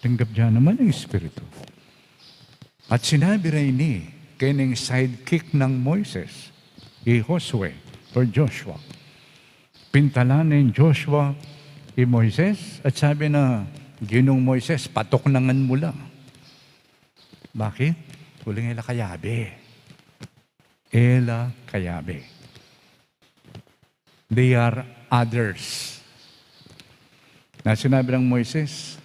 tinggap dyan naman ang Espiritu. At sinabi rin ni, kining sidekick ng Moises, Josue or Joshua. Pintalan ng Joshua Moises at sabi na, Ginong Moises, patok-nangan mo lang. Bakit? Huling ela kayabe. Ela kayabe. They are others. Na sinabi ng Moises,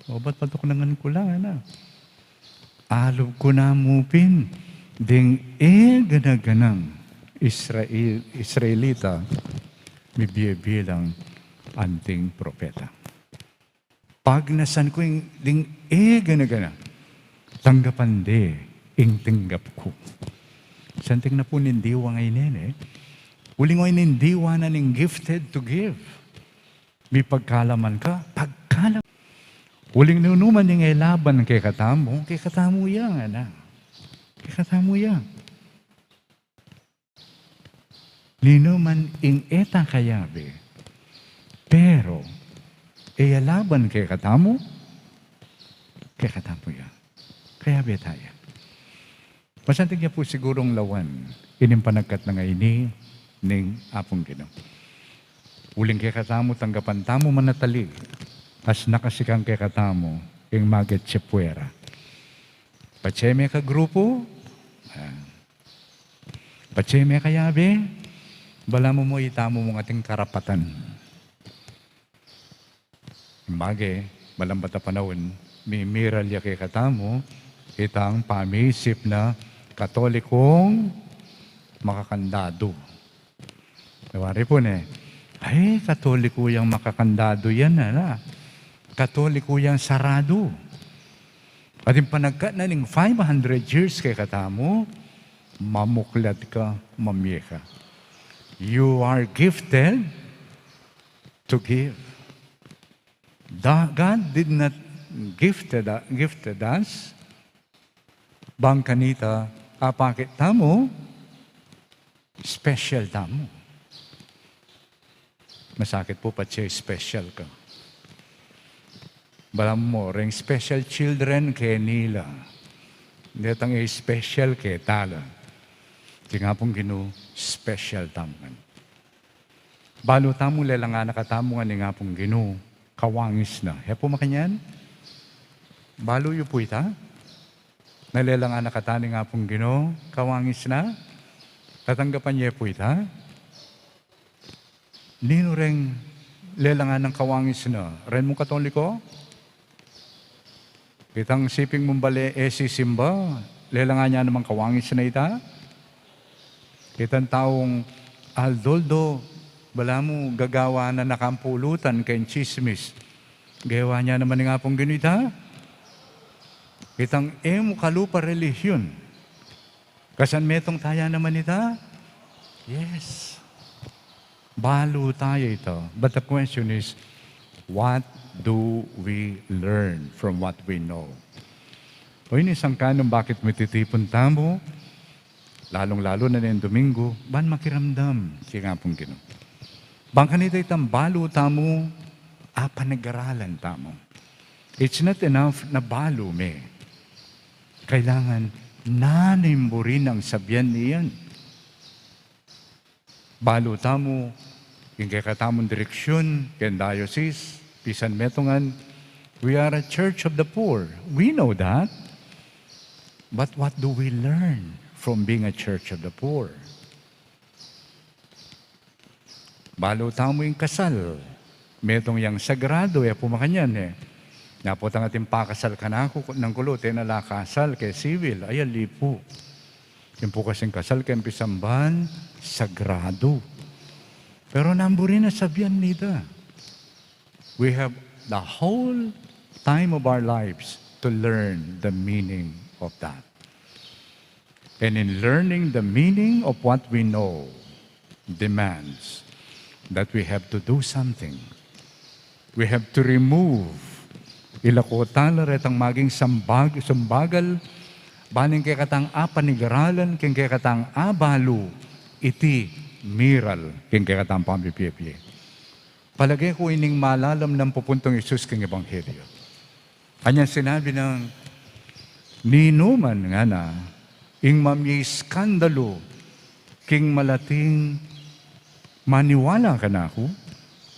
ba't patok-nangan ko lang, ana? Alob ko na mupin, ding ganaganang Israelita, bibilang anting propeta. Pag nasan ko yung ding ganagana, tanggapan de, ing tinggap ko. Santing na po nindiwa ngayon uling ngayon nindiwa na ning gifted to give. May pagkalaman ka, pagkalaman. Uling nunuman yung laban kay katamo yan, anak. Kay katamo yan. Ninuman ing eta kayabe, pero laban kay katamo yan. Kaya betaya. Masantig niya po sigurong lawan, inimpanagkat na ngayon ning apong Ginoo. Uling kay katamo, tanggapan tamo manatali, as nakasikang kay katamo, ing maget sipuera. Patseme ka grupo, patseme kayabe, bala mo itamo mong ating karapatan. Imbage, balang bata panahon, may miralya kay katamo, itang pamisip na katolikong makakandado. Nawari po ay, katoliko yung makakandado yan, Katoliko yung sarado. At yung panagkat na ng 500 years kay katamo, mamuklat ka, mamye ka. You are gifted to give. God did not gifted us. Bang kanita, apakit tamo, special tamo. Masakit po pati special ka. Balam mo, ring special children kay nila. Hindi tang special kay tala. Di nga pong special taman. Balo tamo lelang nga nakatamo nga ni nga pong kawangis na. Hepo makanyan? Balo yu po ita? Nalelang nga nakatani nga pong kawangis na? Tatanggapan niya po ita? Nino ring lelangan ng kawangis na? Ren mong katoliko? Kitang siping mong bali si Simba, lelangan niya namang kawangis na ita? Kitang taong Aldoldo, bala mo gagawa na nakampulutan kay chismis. Gawa niya naman nga pong ginita? Kitang kalupa relihiyon. Kasan metong taya naman ita? Yes. Balo tayo ito. But the question is, what do we learn from what we know? O ini isang kanong bakit mititipon tamo, lalong-lalo na ng Domingo, ban makiramdam, siya nga pong Ginoo. Bang kanita itang balo tamo, panag-aralan tamo. It's not enough na balo me. Kailangan nanimburin ang sabyan niyan. Balo tamo, yung kaya katamong direksyon, kaya diocese, pisan metongan, we are a church of the poor. We know that. But what do we learn from being a church of the poor? Balo tamo yung kasal. Metong yung sagrado, pumakanyan Napotang ating pakasal ka na ako ng kulote na lakasal kay civil. Ay, lipo. Yung po kasing kasal kay pisamban, sagrado. Pero namburin na sabihan nila. We have the whole time of our lives to learn the meaning of that. And in learning the meaning of what we know demands that we have to do something. We have to remove ilakotala retang maging sambagal Baling kay katang apanigaralan, king kay katang abalo, iti miral, king kay katang pamipiyapye. Palagay ko ining malalam ng pupuntong Isus king Ebanghelyo. Kanya sinabi ng ninuman nga na, ing mamye skandalo, king malating maniwala ka na ako,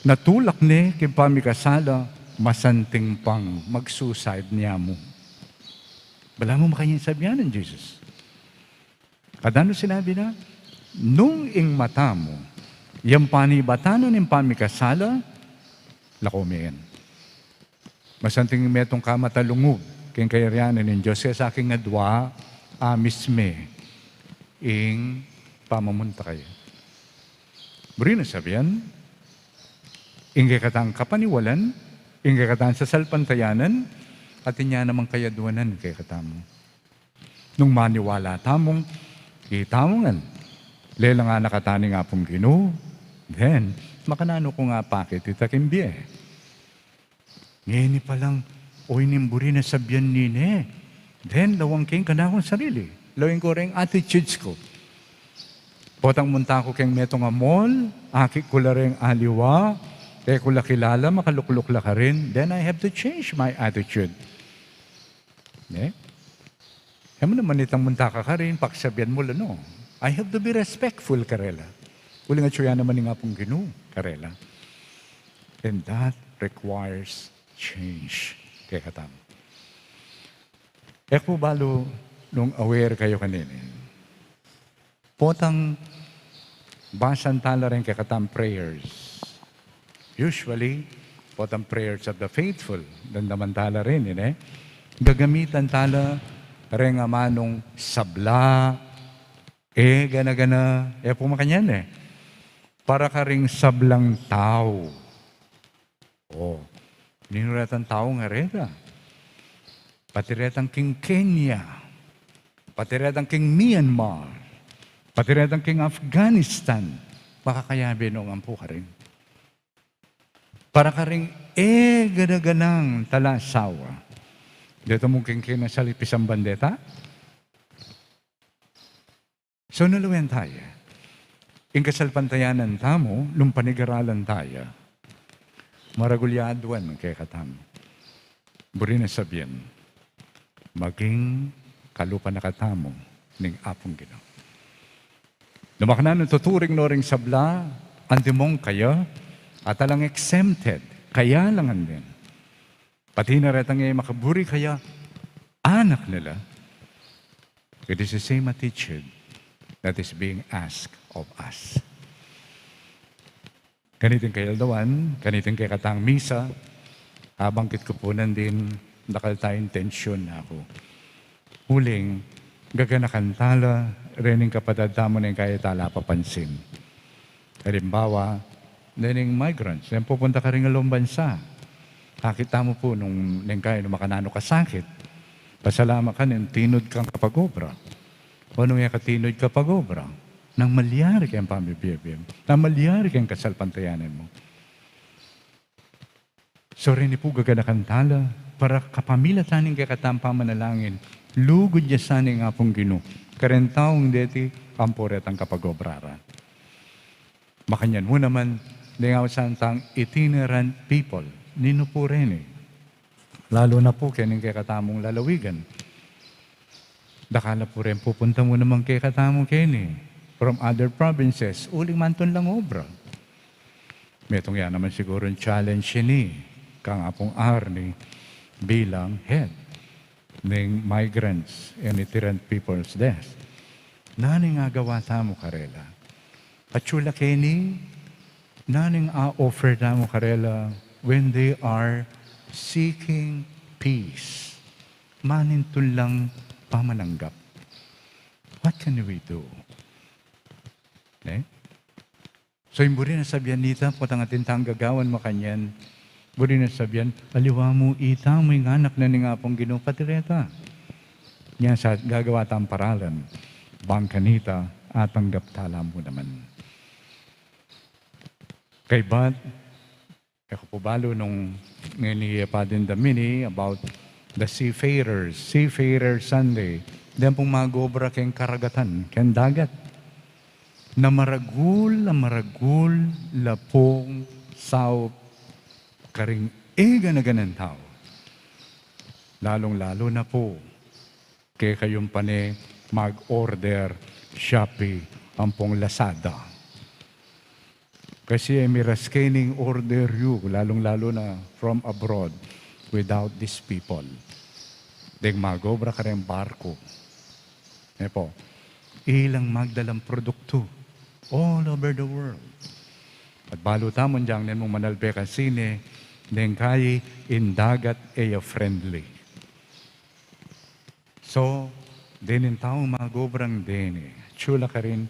natulak ni king pamikasala, masanting pang mag-suicide niya mo. Wala mo makanyang sabihan ng Jesus. Kadano sinabi na, nung ing mata mo, yung panibatanan ng pamikasala, lakomean. Masanting metong kamatalungog, king kayarianan ng Diyos, sa aking nadwa, misme, ing pamamunta kayo. Buri na sabihan, ingay katang kapaniwalan, ingay katang sa salpantayanan, at inya namang kayaduanan kay katamo. Nung maniwala tamong, itamongan, lela nga nakatani nga pong Ginoo, then, makanano ko nga pakit itakimbye. Ngayon pa lang, oy nimburi na sabyan nine. Then, lawang king kanakong sarili. Lawing ko rin attitudes ko. Potang munta ko keng metong amol, aki ko la rin aliwa, kaya ko la kilala, makalukluk la ka rin, then I have to change my attitude. Eh? Kaya mo naman itang munta ka rin, paksabihan mo no. I have to be respectful, karela. Uli nga tsuya naman nga pong Ginoo, karela. And that requires change. Kaya katam. Po balo, nung aware kayo kanina, potang basan tala rin kaya katam prayers. Usually, potang prayers of the faithful, dandaman tala rin, gagamitan tala rin nga manong sabla, gana-gana, pumakanyan para ka ring sablang tao. Ninuratang tao nga reda. Patiretang king Kenya, patiretang king Myanmar, patiretang king Afghanistan, makakayabi noong ampo ka rin. Para ka ring ganaganang talasawa. Dito mong king kinasalipi ang bandeta. So naluyan tayo. Ing kasalpantayanan tamo, nung panigaralan tayo, maragulyaduan kay katam. Buri na sabihin, maging kalupa na katamo ning apong Ginoo. Lumakanan ng tuturing no ring sabla, andimong kaya, at alang exempted, kaya langan din. Pati na retang makaburi kaya, anak nila. It is the same attitude that is being asked of us. Kaniting kay Aldawan, kaniting kay Katang Misa, habangkit ko po nandin, nakal tayong tensyon na ako. Huling, gaganakan tala, rening kapatadamo ng kaya tala papansin. Halimbawa, rening migrants, yan pupunta ka rin ng bansa. Nakita mo po nung kaya makanano ka sakit. Pasalamat ka ng tinod kang kapag-obra. O nung katinod kapag-obra, nang malyari kayang pamibiyabiyam, nang malyari kayang kasalpantayanan mo. So rin po gaganakan tala, para kapamila taning kakatang pamanalangin, lugod niya saning nga pong Ginoo, karentaong deti, pamporetang kapag-obrara. Makanyan mo naman, lingaw santang itinerant people, nino po rin lalo na po kaning kakatamong lalawigan. Dakala po rin, pupunta mo naman kay katamong kini from other provinces, uling manton lang obra. Metong yan naman siguro ang challenge ni kang apong Arni bilang head ng migrants and itinerant people's desk. Naning agawa tamo karela. Patsula kini, naning offer tamo karela when they are seeking peace. Manintun lang pamananggap. What can we do? So yung buri na sabihan nita, potang atintang gagawan makanyan, buri na sabihan, aliwa mo ita, mo yung anak na nga pong Ginoo patireta. Yan sa gagawa tang paralan, bangkanita, at tanggap tala mo naman. Kay ba't, ako po balo nung ngayon ni Padre Damini about the Seafarer Sunday, Diyan pong magobra keng karagatan, keng dagat. Na maragul, lapong, sao, karing ega na ganan tao. Lalong-lalo na po, kaya kayong pane mag-order Shopee ang pong Lazada. Kasi miras kaining order you, lalong-lalo na from abroad, without these people. Deng magobra ka rin barko. Po, ilang magdalang produkto all over the world. At balutamon diyang nen mong manalbe ka sine, neng kayi indagat friendly. So, dinin tao magobrang dini. Chula ka rin,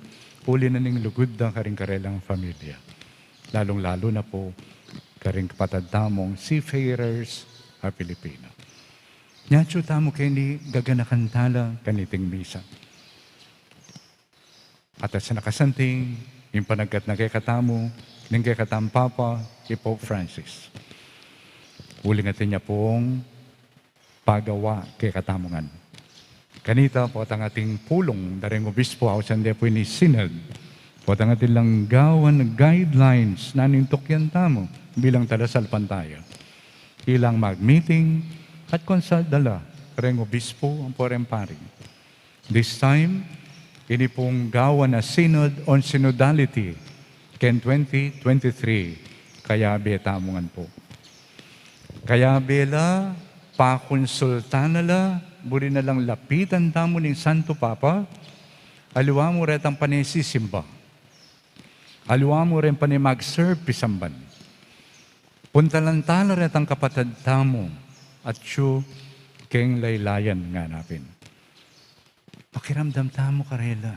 uli na ning lugod da ka rin karelang familia. Lalong-lalo na po, ka rin kapatad tamong seafarers a Pilipino. Nyacho tamo kayo ni gaganakantala kaniting misa. At sa nakasanting, yung panagkat na kay katamo, ning kay katampapa, kay Pope Francis. Uli natin niya pong pagawa kay katamongan. Kanita po ang ating pulong daring obispo ako sa po ni Synod. Po ang ating langgawan guidelines na nintukyan tamo bilang talasal pantaya. Ilang mag-meeting at konsadala kareng obispo ang porempari. This time, ini pong gawa na Synod on Synodality ken 2023 kaya betamongan po. Kaya bela pakonsulta na la, buri na lang lapitan tamo ng Santo Papa, aliwa mo retang panesisimba. Aliwa mo rin pani mag-serve pisamban. Punta lang tala retang kapatad tamo at siyo keng laylayan nga napin. Pakiramdam tamo karela.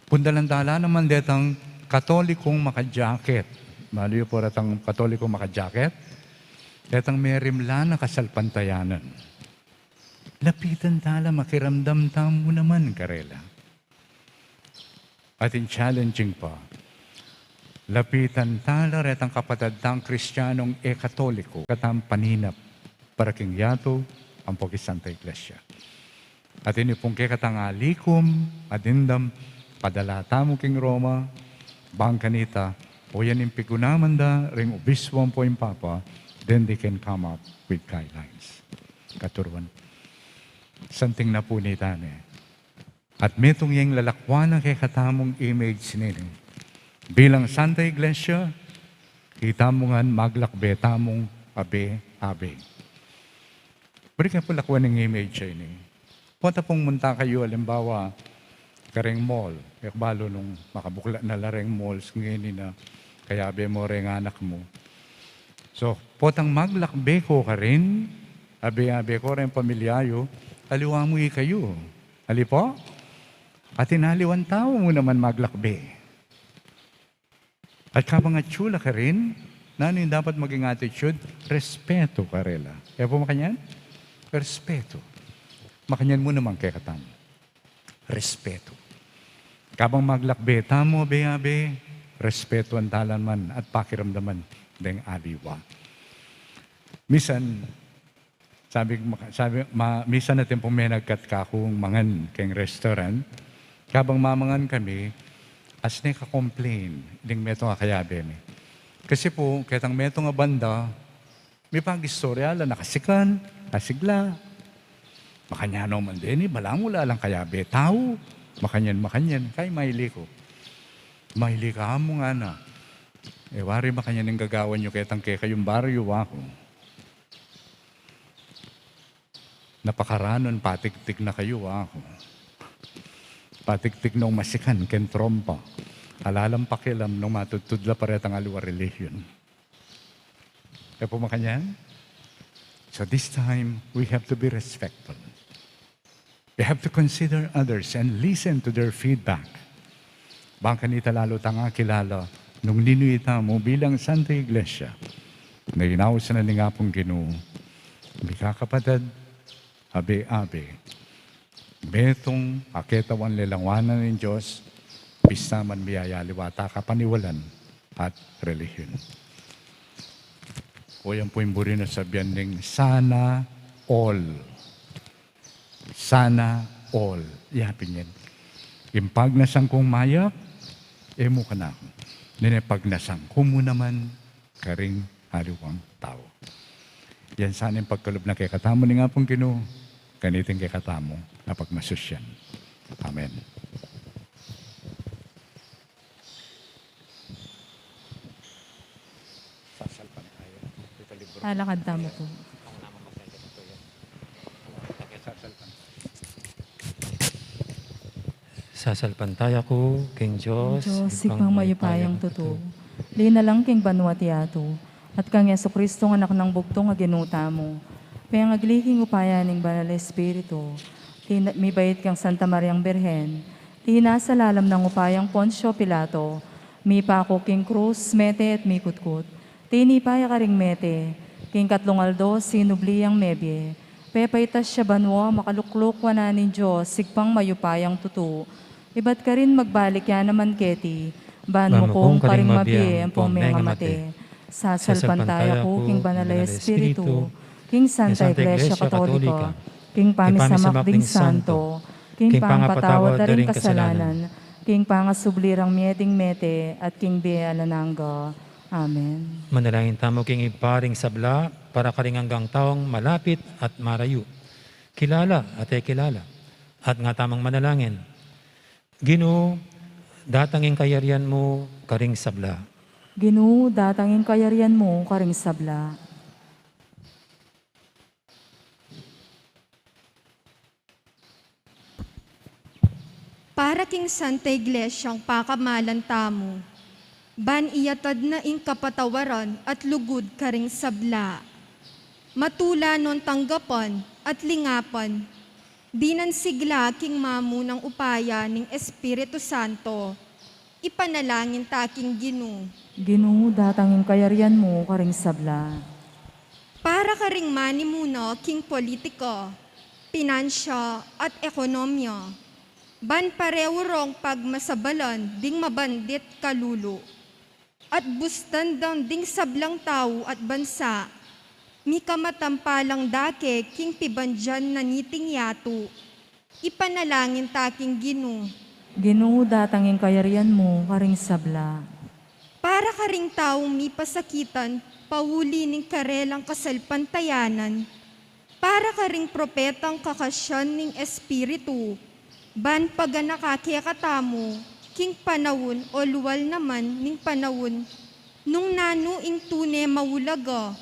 Punta lang tala naman detang katolikong makajacket. Maliyo po retang katolikong makajacket. Detang merimla na kasalpantayanan. Lapitan tala, makiramdam tamo naman, karela. At in challenging pa, lapitan tala retang kapatad tang Kristiyanong katoliko, katang paninap, para king yato, ang Santa Iglesia. At ini pong katang alikom, adindam, padala tamo king Roma, bangkanita, o yan yung pigunaman da, ring obispo po yung Papa, then they can come up with guidelines. Katuruan. Something na po ni Tane. At metong yung lalakwana kay katamong image nila. Bilang Santa Iglesia, kita mo nga maglakbe tamong abe. Bari ka po lakwan ng image ay ni. Punta pong munta kayo, alimbawa, kareng mall. Balo nung makabukla na lareng malls, ngayon na kaya abe mo rin anak mo. So, potang maglakbe ko ka rin, abe ko rin pamilyayo, aliwa mo kayo. Ali po? At inaliwan tao mo naman maglakbe. At kapag nga tsula ka rin, na yung dapat maging attitude? Respeto ka rela. Kaya po makanyan? Respeto. Makanyan mo naman kay katamo. Respeto. Kapag maglakbe, tamo, abe, respeto ang talan man at pakiramdaman deng aliwa. Misan, misan natin pong may nagkatkakong mangan keng restaurant, kabang mamangan kami, as na ka-complain, ding meto nga kayabe mi. Kasi po, ketang meto nga banda, may pag-istorya, nakasikan, kasigla, makanyano man din, balamula lang kayabe, tao, makanyan, kay maili ko. Maili ka mo nga na. Wari makanyan ng gagawan nyo ketang kayong baryo ako. Napakaranon, patiktik na kayo ako. Patiktik nung masikan, ken trompa. Alalam pakilam nung matutudla paretang aliwa religion. Kaya po makanyan? So this time, we have to be respectful. We have to consider others and listen to their feedback. Bangka nita lalo tanga kilala nung ninuita mo bilang Santa Iglesia na ginawsa na nga pong Ginoo. Bika kapatid, abe, betong aketawan lelangwanan ng Diyos, pistaman biyaya liwata kapaniwalan at relihiyon. O yan po yung buri na sabihan ng sana all. sana all. Yapin yan. Impagnasan kong mayak, emo ka na. Ninipagnasan ko mo naman karing haliwang tao. Yan sana yung pagkalob na kay katamo ni nga pong Ginoo, kaniting kay katamo na pagmasusyan. Amen. Talakad tamo po. Sasalpantaya ko, King Diyos, Diyos, ikang mayupayang totoo. Lina lang king banwa ti ato. At kang Yeso Kristo nga anak ng bugtong nga ginuta mo. Kaya nga gliking upaya ning banal na Espiritu. May bayit kang Santa Mariang Berhen. Tinasa lalam ng upayang Poncio Pilato. Mi pako king krus, mete at mi kutkut. Tinipaya ka ring mete. King katlong aldo, sinubliyang mebye. Pepaitas siya banwa, makaluklok wana ni Diyos, sigpang mayupayang tutu. Iba't ka rin magbalik yan naman keti. Ban mo kong karing mabye, ang pumenga mate. Sasalpantaya ko, King Banal na Espiritu, King Santa Iglesia Katolika, King Pamisamak ding Santo, King Pangpatawad na rin kasalanan, King Pangasublirang mieting mete, at King Bealananga. Amen. Manalangin tamo king iparing sabla para karing hanggang taong malapit at marayo. Kilala at kilala. At nga tamang manalangin. Ginoo, datangin kayarian mo karing sabla. Ginoo, datangin kayarian mo karing sabla. Para king Santa Iglesyang pakamalan tamo, ban iyatad na ing kapatawaran at lugod karing sabla. Matula non tanggapan at lingapan, dinan sigla king mamu ng upaya ning Espiritu Santo, ipanalangin taking Ginoo. Ginoo, datangin kayarian mo karing sabla. Para karing manimuno king politiko, pinansya at ekonomya, ban parewurong pagmasabalan ding mabandit kalulo. At bustan dang ding sablang tao at bansa, mi kamatampalang dake king pibandyan na niting yato, ipanalangin taking Ginoo. Ginoo, datangin kayarian mo karing sabla. Para karing taong mi pasakitan, pauli ning karelang kasalpantayanan, para karing propetang kakasyan ning Espiritu, ban paganakakikatamo, king panawon o luwal naman ning panawon, nung nanuing tune mawulaga,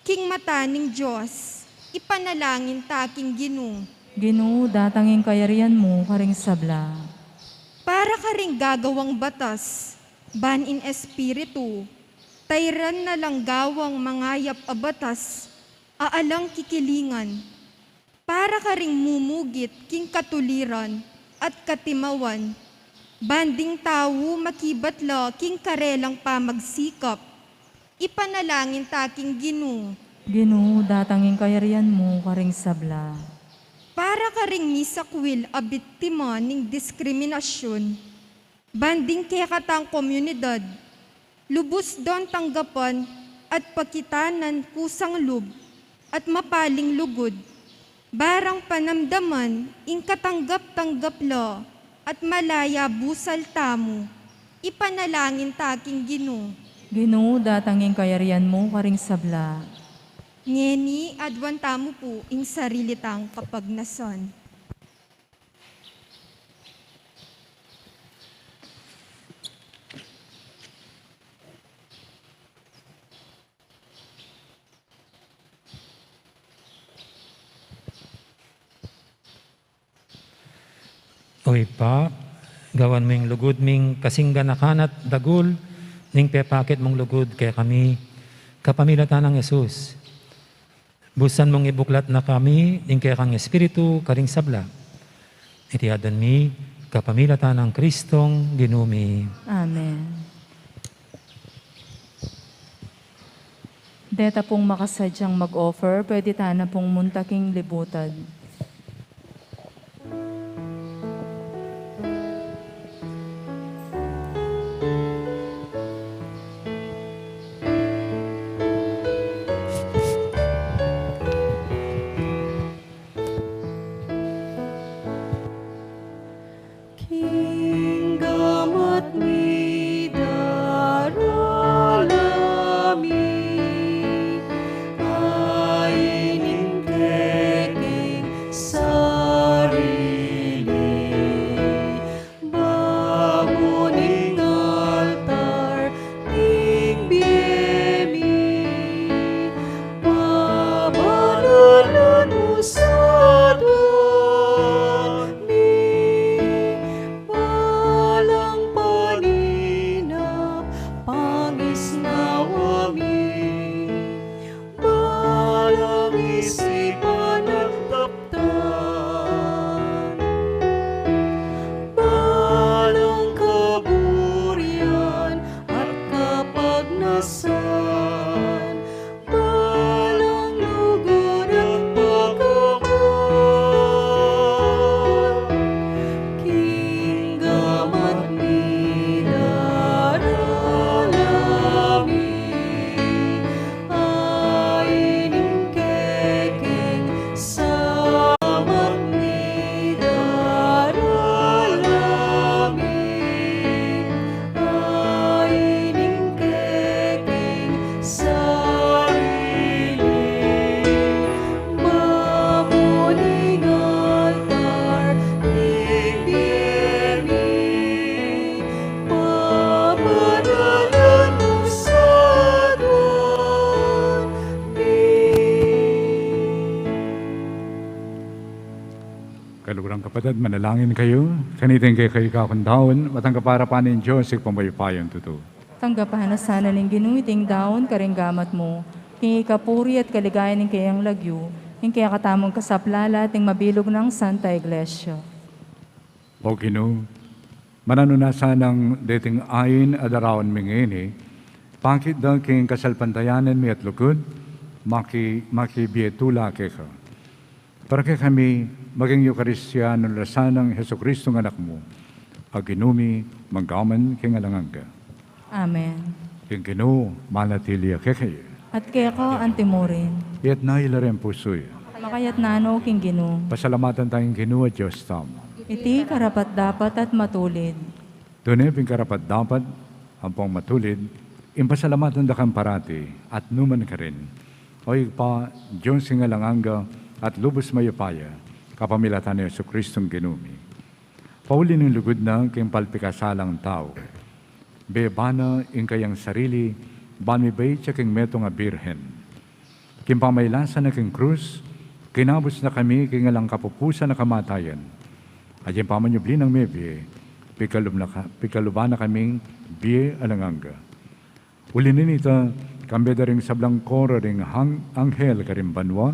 king mata ning Diyos, ipanalangin taking Ginoo. Ginoo, datangin kayarian mo karing sabla. Para karing gagawang batas, ban in Espiritu, tayran na lang gawang mangayap a batas, aalang kikilingan, para karing mumugit king katuliran at katimawan, banding tao makibatla king karelang pamagsikap, ipanalangin taking Ginoo. Ginoo, datangin kayarian mo karing sabla. Para karing misakwil a biktima ning diskriminasyon, banding kaya katang komunidad, lubos doon tanggapan at pakitanan kusang lub at mapaling lugod, barang panamdaman ing katanggap-tanggap la at malaya busal tamo, ipanalangin taking Ginoo. Ginoo, datangin kayarian mo karing sabla. Ngeni adwan tamo po ing sarilitang kapagnason. Oy pa, gawan mo yung lugod ming kasing ganakan at dagul, ning pepakit mong lugod kaya kami, kapamilatan ng Yesus. Busan mong ibuklat na kami, ning kaya kang Espiritu, karing sabla. Itiadan mi, kapamilatan ng Kristong ginumi. Amen. Deta pong makasadyang mag-offer, pwede tana pong muntaking libutan. Salurang kapatid, manalangin kayo. Kanitin kayo kakundawon, matang kaparapan ng Diyos, ipamayapayan totoo. Tanggapahan na sana ning ginuiting daon karinggamat mo. King ikapuri at kaligayan ng kayang lagyo. King kaya katamong kasaplala at ning mabilog ng Santa Iglesia. O Ginoo, mananunasa ng dating ayin at arawan mingini, pakit daw king kasalpantayanan mi at lugod, makibietula keka. Para kay kami, maging Eukaristiyano lasanang Heso Kristo ng anak mo, aginumi, manggaman king alanganga. Amen. King Ginoo, manatili kekay. At kaya ko antimorin. Yat na ilarem pusoy. Makayat nano king Ginoo. Pasalamatan tayong Ginoo at Diyos tamo. Iti karapat dapat at matulid. Tunay karapat dapat, ampong matulid, impasalamatan da kang parati, at numan ka rin. O pa, Diyos nga langanga, at lubos mayapaya, kapamilatan ni Yesu Kristong ginumi. Pauli ng lugod na, kayong palpikasalang tao. Bebana, in kayang sarili, banmibay siya king meto nga birhen. Kim pamaylasan na king krus, kinabos na kami king alang kapupusa na kamatayan. At yung pamanyubli ng mebi, pikaluba na kaming biye alanganga. Ulinin ito, kambe da ring sablang kora ring anghel karim banwa,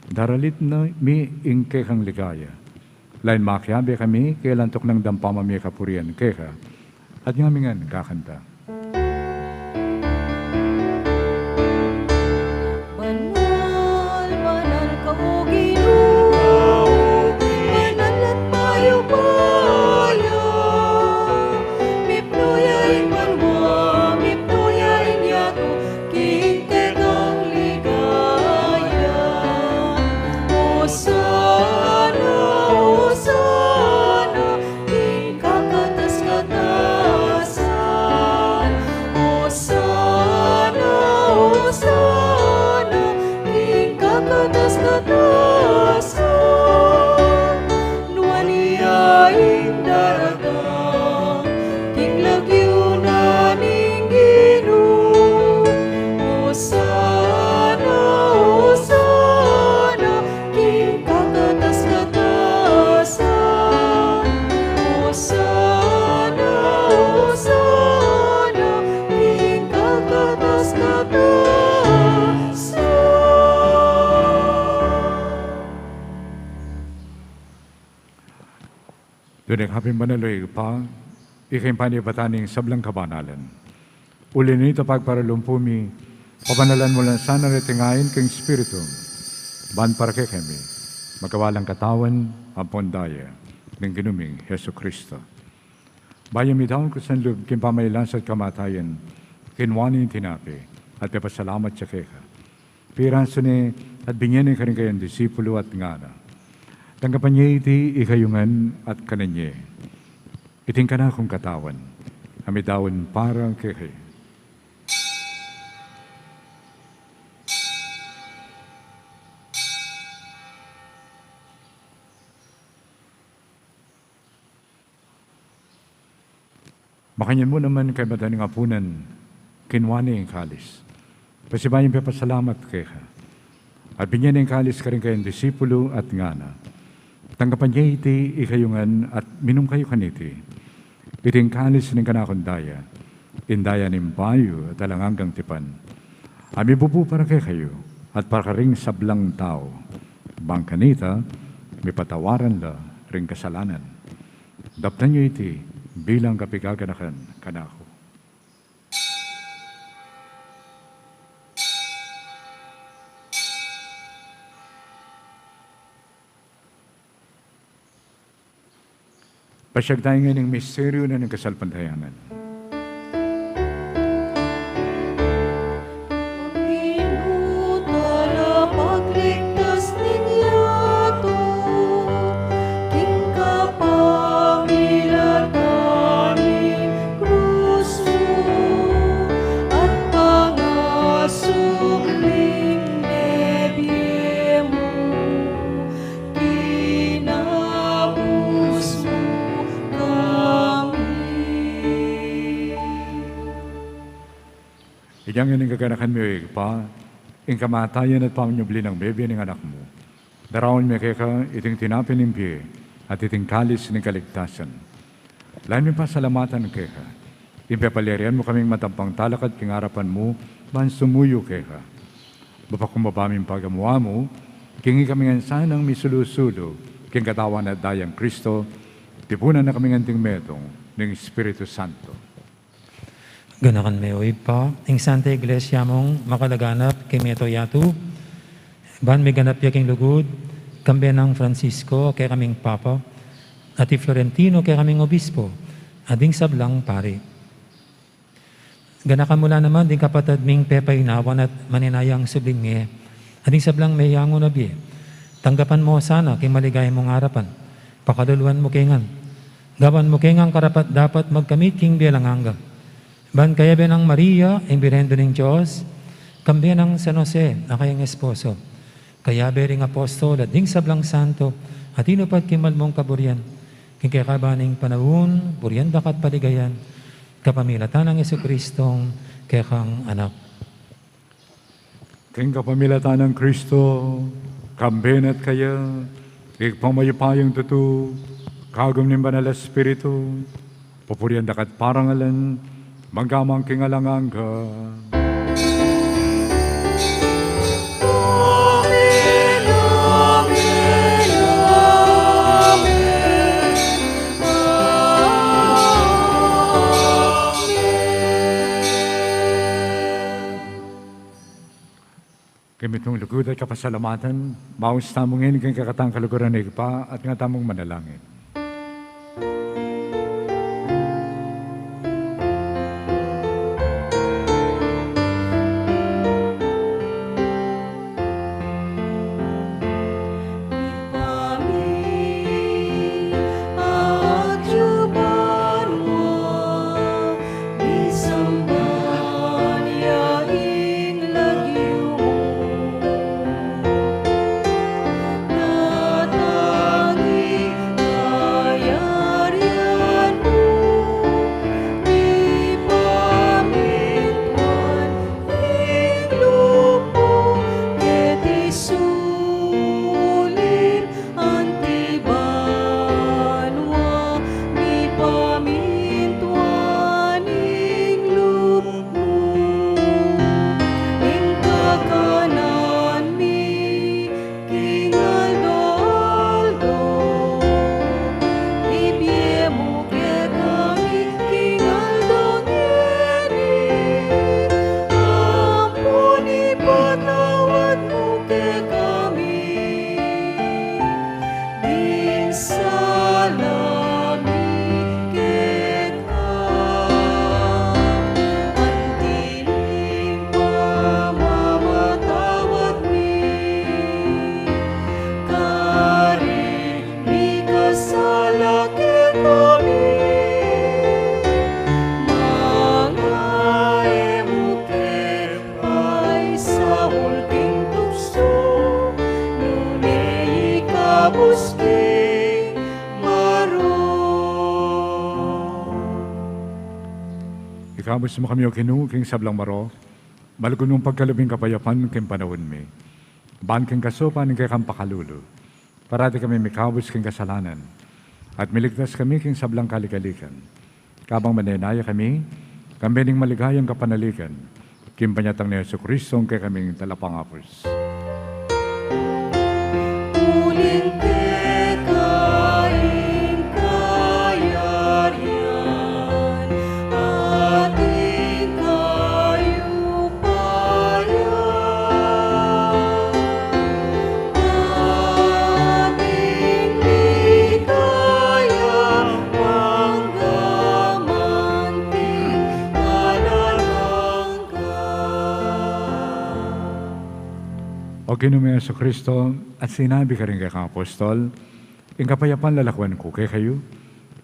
daralit na mi ingke kang ligaya. Lain makiabe kami, kailantok ng dampamami kapurian keka, at nga mingan kakanta. Banal, banal ka o Ginoo, banal at mayupaya, mipnoyain banwa, mipnoyain yato, kinte kang ligaya. Hosana, Hosana, king kakatas-katasan. Hosana, Hosana, king kakatas-katasan. Nuaniyain daratang, king lagyo na ning Ginoo. Hosana, Hosana, king kakatas-katasan. Hosana, Hosana, king kakatas-katasan. Doon ang haping manaloy pa, ikayong panibataning sablang kabanalan. Uli nito pagparalumpumi, pabanalan mo lang sana retingayin kang Espiritu. Ban para kay kami, magawalang katawan, ang pondaya, ng ginuming Yesu Kristo. Bayang mitawang ko sa loob, kin pamaylan sa kamatayan, kinwani yung tinapi, at pasalamat sa keka. Piranso ni, at binyanin ka rin kayong disipulo at ngana. Tanggapan niya iti ikayungan at kananye. Iting ka na akong katawan, amitawan para kekay. Makanyan mo naman kay madaling apunan, kinwani ang kalis. Pasibayan pa pasalamat keka. At binyan ang kalis ka rin kayong disipulo at ngana. Tanggapan niya iti ikayungan at minum kayo kaniti. Iting kalis ng kanakondaya, indaya ng bayo at alanganggang tipan. Ami bubu para kay kayo at para ring sablang tao. Bang kanita, may patawaran la ring kasalanan. Daptan niyo iti bilang kapigaganakan kanako. Pasyag tayo ngayon ng misteryo na ng kasalpantayanan. Panginoon, pagligtas ninyato, king kapamilatan ni krus mo, at pangasumling nebye mo, kinabus mo kami. Idyang yun ang gaganakan mo pa, ang kamatayan at pamanyubli ng bebe ng anak mo. Darawin mo kaya ka iting tinapin ng biye, at itingkalis ng kaligtasan. Lain mi pa salamatan keha. Impepalerian mo kaming matampang talakad king harapan mo, man sumuyo keha. Bapakumbabaming pagamuha mo, kingi kami nga sanang misulusulo, king katawan at dayang Kristo, tipunan na kami nganting metong ng Espiritu Santo. Ganakan me oy pa, ing Santa Iglesia mong makalaganap kay Meto Yatu, ban may ganap yaking lugod, kambe ng Francisco kay kaming Papa, at i Florentino kay kaming Obispo, ading sablang pari. Ganakan mula naman din kapatid ming Pepay Nawan at maninayang sublinge, ading sablang may yango na biye. Tanggapan mo sana kay maligay mong harapan, pakaduluan mo kengan, gawan mo kengang karapat dapat magkamit king bielanganga. Ban kaya ng Maria, ang birhendo ng Diyos, kambi ng San Jose, na kayang esposo. Kaya bering apostol at ding sablang santo, at inupat kimal mong kaburian, king kakabaning panahon, burian dakat paligayan, kapamilatan ng Yesu-Kristong kekang anak. King kapamilatan ng Kristo, kamben at kaya, ikpamayupayang tutu, kagom ng banal Espiritu, pupurian dakat parangalan, manggamang kingalangang ka. Kami itong lugod at kapasalamatan, maus tamungin kang kakatang kaluguran na ipa at nga tamong manalangin. Ikabos mo kami o kinu, king sablang maro, malukon mong pagkalubing kapayapan, king panahon mi. Ban king kasopan, king kang pakalulo. Parati kami mikabos king kasalanan. At miligtas kami king sablang kalikalikan. Kabang manenaya kami ning maligayang kapanalikan. King panyatang ni Jesu-Kristo, kay kaming talapangapos. Uling kain kayarian, ating kayupayan, ating ligaya, panggamanting alalangga. O Ginoong Jesu-Kristo, at sinabi ka rin kay kang apostol, ing kapayapan lalakwan ko kay kayo,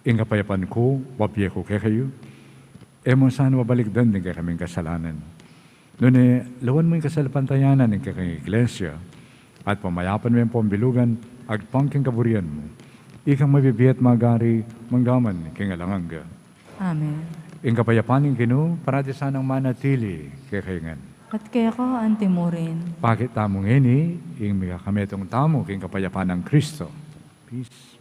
ing kapayapan ko, wapye ko kay kayo, mo saan mabaligdan din kay kaming kasalanan. Noon lawan mo yung kasalapantayanan ng kay kang iglesia, at pamayapan mo yung pambilugan, agpangking kaburian mo, ikang mabibiyat magari, manggaman, king alanganga. Amen. Ing kapayapan ng Ginoo, parati sanang manatili kay kayangan. At kaya ka, ante mo rin. Bakit tamong ini, ing mga kametong tamo, king kapayapaan ng Kristo. Peace.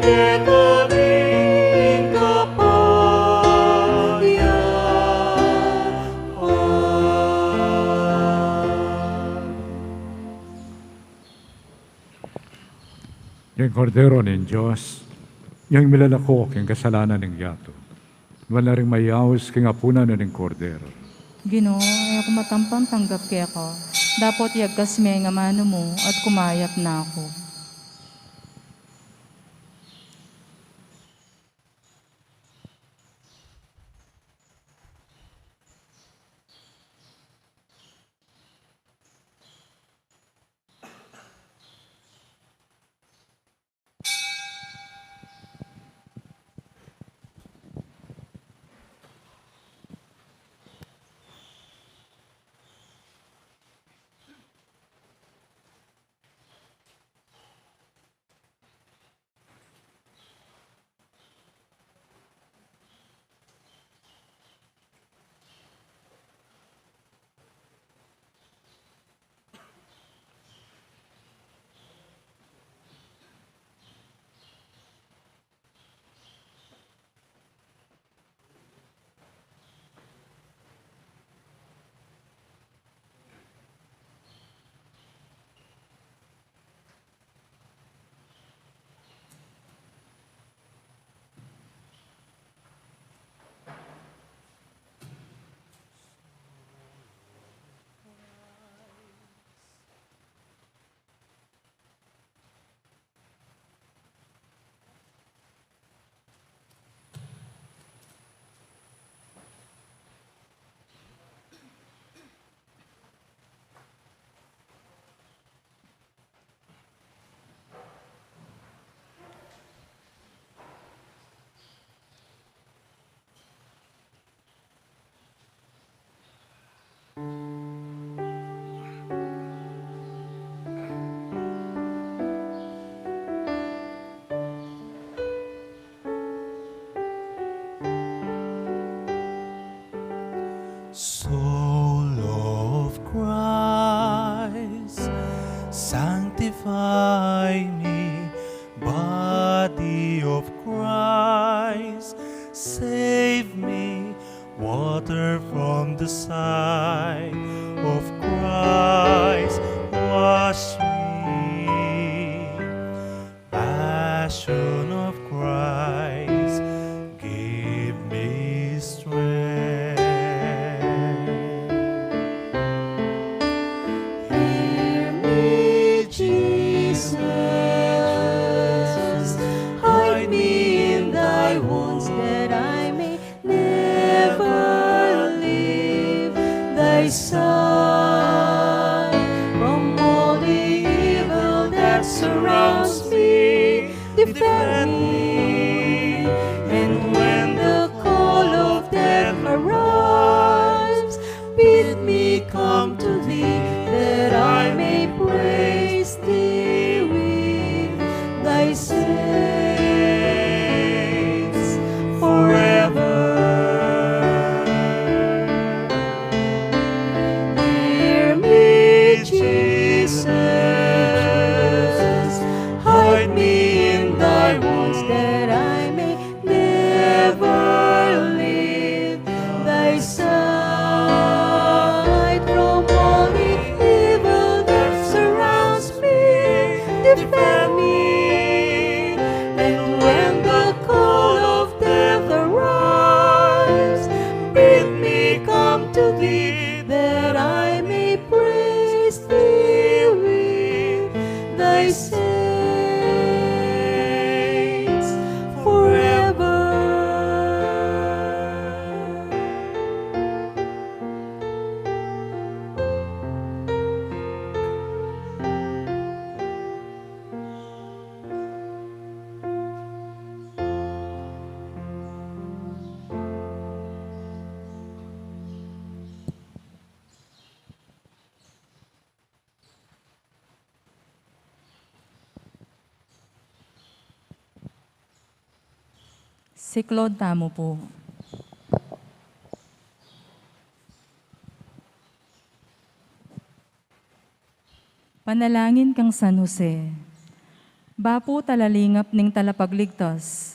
kay kaming kapayapaan. Yung kordero ng Diyos, yung milalako king kasalanan ng yato. Wala rin mayaos king apunan ng kordero. Ginoo, ay ako matampang tanggap kay ako. Dapat yagkas may nga mano mo at kumayap na ako. Soul of Christ, sanctify me. Body of Christ, save me. Water from the side of Christ, wash me. Passion of Christ, give me strength. Hear me, Jesus, hide me in thy wounds that I may never leave thy side. From all the evil that surrounds me, defend me. And when the call of death arrives, bid me come to thee, that I may praise thee with thy saints forever. Hear me, Jesus, hide me in thy wounds, that I may never leave thy side. From all the evil that surrounds me, defend me. And when the call of death arrives, bid me come to thee, that I may praise thee with thy saints forever. Si Claude Tamo po. Panalangin kang San Jose, Bapu talalingap ning talapagligtas,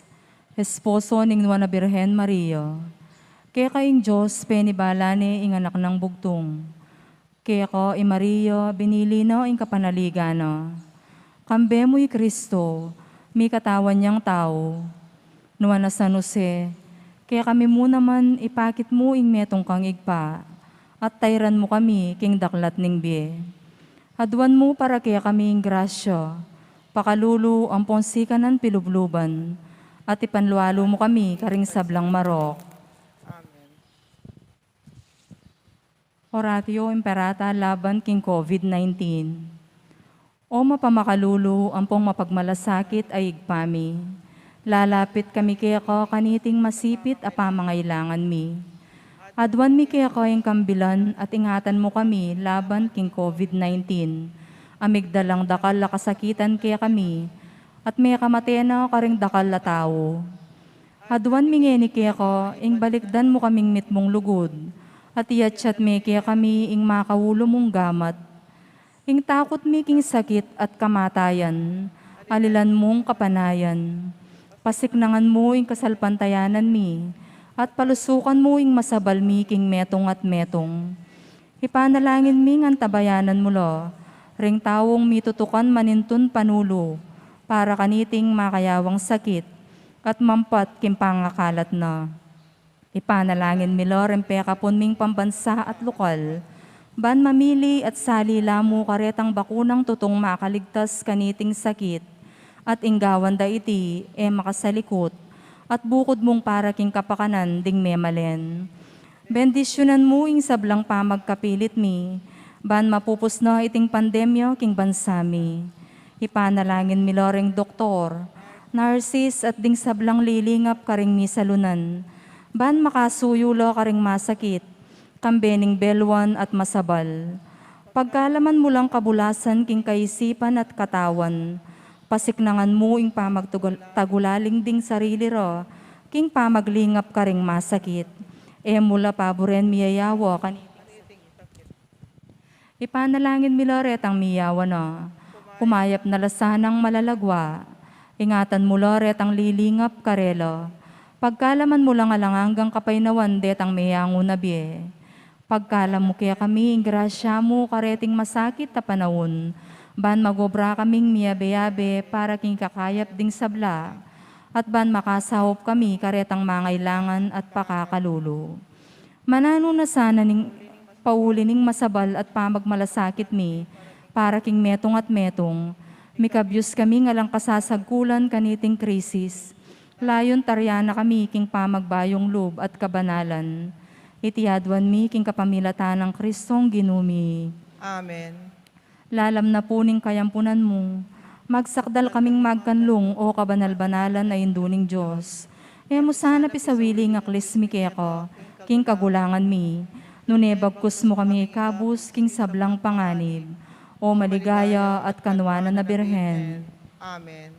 esposo ning Nuana Birhen Maria, kaya kaing Diyos penibalane ing anak ng bugtong, kaya ko i Maria binili no ing kapanaligana, kambe mo'y Kristo, mi katawan niyang tao, Nuana San Jose, kaya kami mo naman ipakit mo ing metong kang igpa, at tayran mo kami king daklat ning biye. Haduan mo para kaya kami ing grasya, pakalulu ang ponsikanan pilubluban, at ipanlualo mo kami karing sablang marok. Oratio Imperata laban king COVID-19. O mapamakalulu ang pong mapagmalasakit ay igpami. Lalapit kami kaya ko kaniting masipit apamangailangan mi. Adwan mi kaya ko yung kambilan at ingatan mo kami laban king COVID-19. Amigdalang dakal la kasakitan kaya kami at may kamatena karing dakal la tao. Adwan mi ngeni kaya ko ing balikdan mo kaming mitmong lugod at iyatsyat mi kaya kami ing makawulo mong gamat. Ing takot mi king sakit at kamatayan, alilan mong kapanayan. Pasiknangan mo ing kasalpantayanan mi, at palusukan mo ing masabal mi king metong at metong. Ipanalangin mi ngan tabayanan mo lo, ring tawong mitutukan manintun panulo, para kaniting makayawang sakit, at mampat kim pangakalat na. Ipanalangin mi lo, ring pekapon ming pambansa at lokal, ban mamili at salila mo karetang bakunang tutong makaligtas kaniting sakit, at inggawan da iti makasalikot, at bukod mong para king kapakanan ding memalen. Bendisyonan mo ing sablang pamagkapilit mi, ban mapupos na iting pandemya king bansami. Ipanalangin mi loreng doktor, nurses at ding sablang lilingap karing mi salunan, ban makasuyulo karing masakit, kambening belwan at masabal. Pagkalaman mo lang kabulasan king kaisipan at katawan, pasiknangan mo ing pamagtagulaling ding sarili ro, king pamaglingap ka ring masakit. Mula paboren miyayawa ipanalangin mi loretang miyawa na, kumayap na lasanang malalagwa, ingatan mo loretang lilingap karelo, pagkalaman mo lang alanganggang kapainawan detang miyango na biye. Pagkalam mo kaya kami ing grasya mo kareting masakit ta panahon, ban magobra kaming miyabe-yabe para king kakayap ding sabla, at ban makasahop kami karetang mangailangan at pakakalulo. Manano na sana ning pauli ning masabal at pamagmalasakit mi, para king metong at metong, mikabyos kami ngalang kasasagkulan kaniting krisis, layon taryana kami king pamagbayong loob at kabanalan, itiyadwan mi king kapamilatan ng Kristong ginumi. Amen. Lalam na puning kayampunan mo, magsakdal kaming magkanlong o kabanal-banalan na induning Diyos. Mo sana pisawili nga klismi kaya ko, king kagulangan mi, nunebagkus mo kami ikabus king sablang panganib, o maligaya at kanwanan na Birhen. Amen.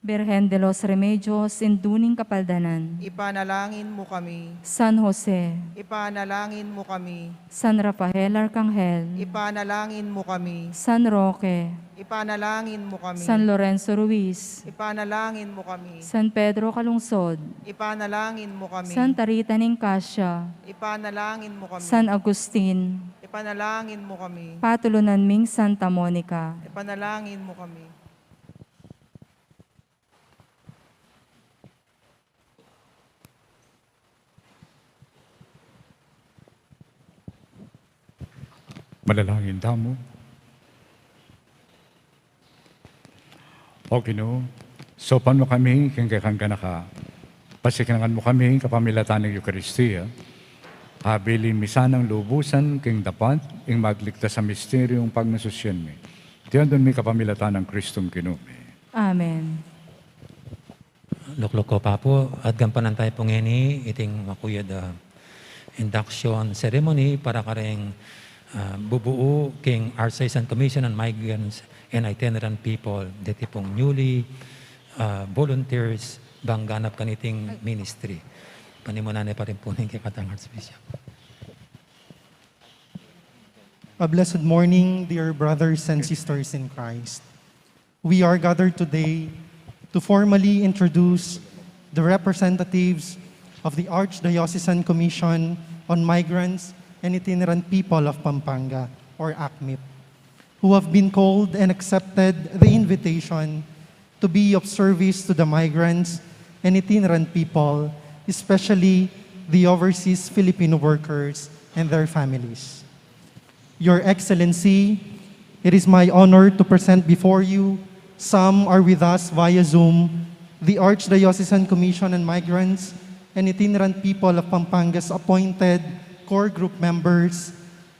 Birhen de los Remedios, induning kapaldanan. Ipanalangin mo kami. San Jose, Ipanalangin mo kami. San Rafael Arcangel, Ipanalangin mo kami. San Roque, Ipanalangin mo kami. San Lorenzo Ruiz, Ipanalangin mo kami. San Pedro Calungsod, Ipanalangin mo kami. Santa Rita Nicasio, Ipanalangin mo kami. San Agustin, Ipanalangin mo kami. Patulunan ming Santa Monica. Ipanalangin mo kami. Manalangin tamo. O Ginoo, sopan mo kami, kung kang kanaka, pasiknangan mo kami, kapamilatan ng Eucharistia, habilin misanang lubusan, king dapat, ing magligtas sa misteryong pagnasusyan mi. Diyan doon mi kapamilatan ng Kristong Ginoo. Amen. Luklok ko pa po, at gampanan tayo pong ini, iting makuyad induction ceremony para kareng bubuo king Archdiocese Commission on Migrants and Itinerant People, dati pong newly volunteers bang ganap kaniting ministry. Panimunan pa rin po ng kikatang Archbishop. A blessed morning, dear brothers and sisters in Christ. we are gathered today to formally introduce the representatives of the Archdiocesan Commission on Migrants and Itinerant People of Pampanga, or ACMIP, who have been called and accepted the invitation to be of service to the migrants and itinerant people, especially the overseas Filipino workers and their families. Your Excellency, it is my honor to present before you, some are with us via Zoom, the Archdiocesan Commission on Migrants and Itinerant People of Pampanga's appointed core group members,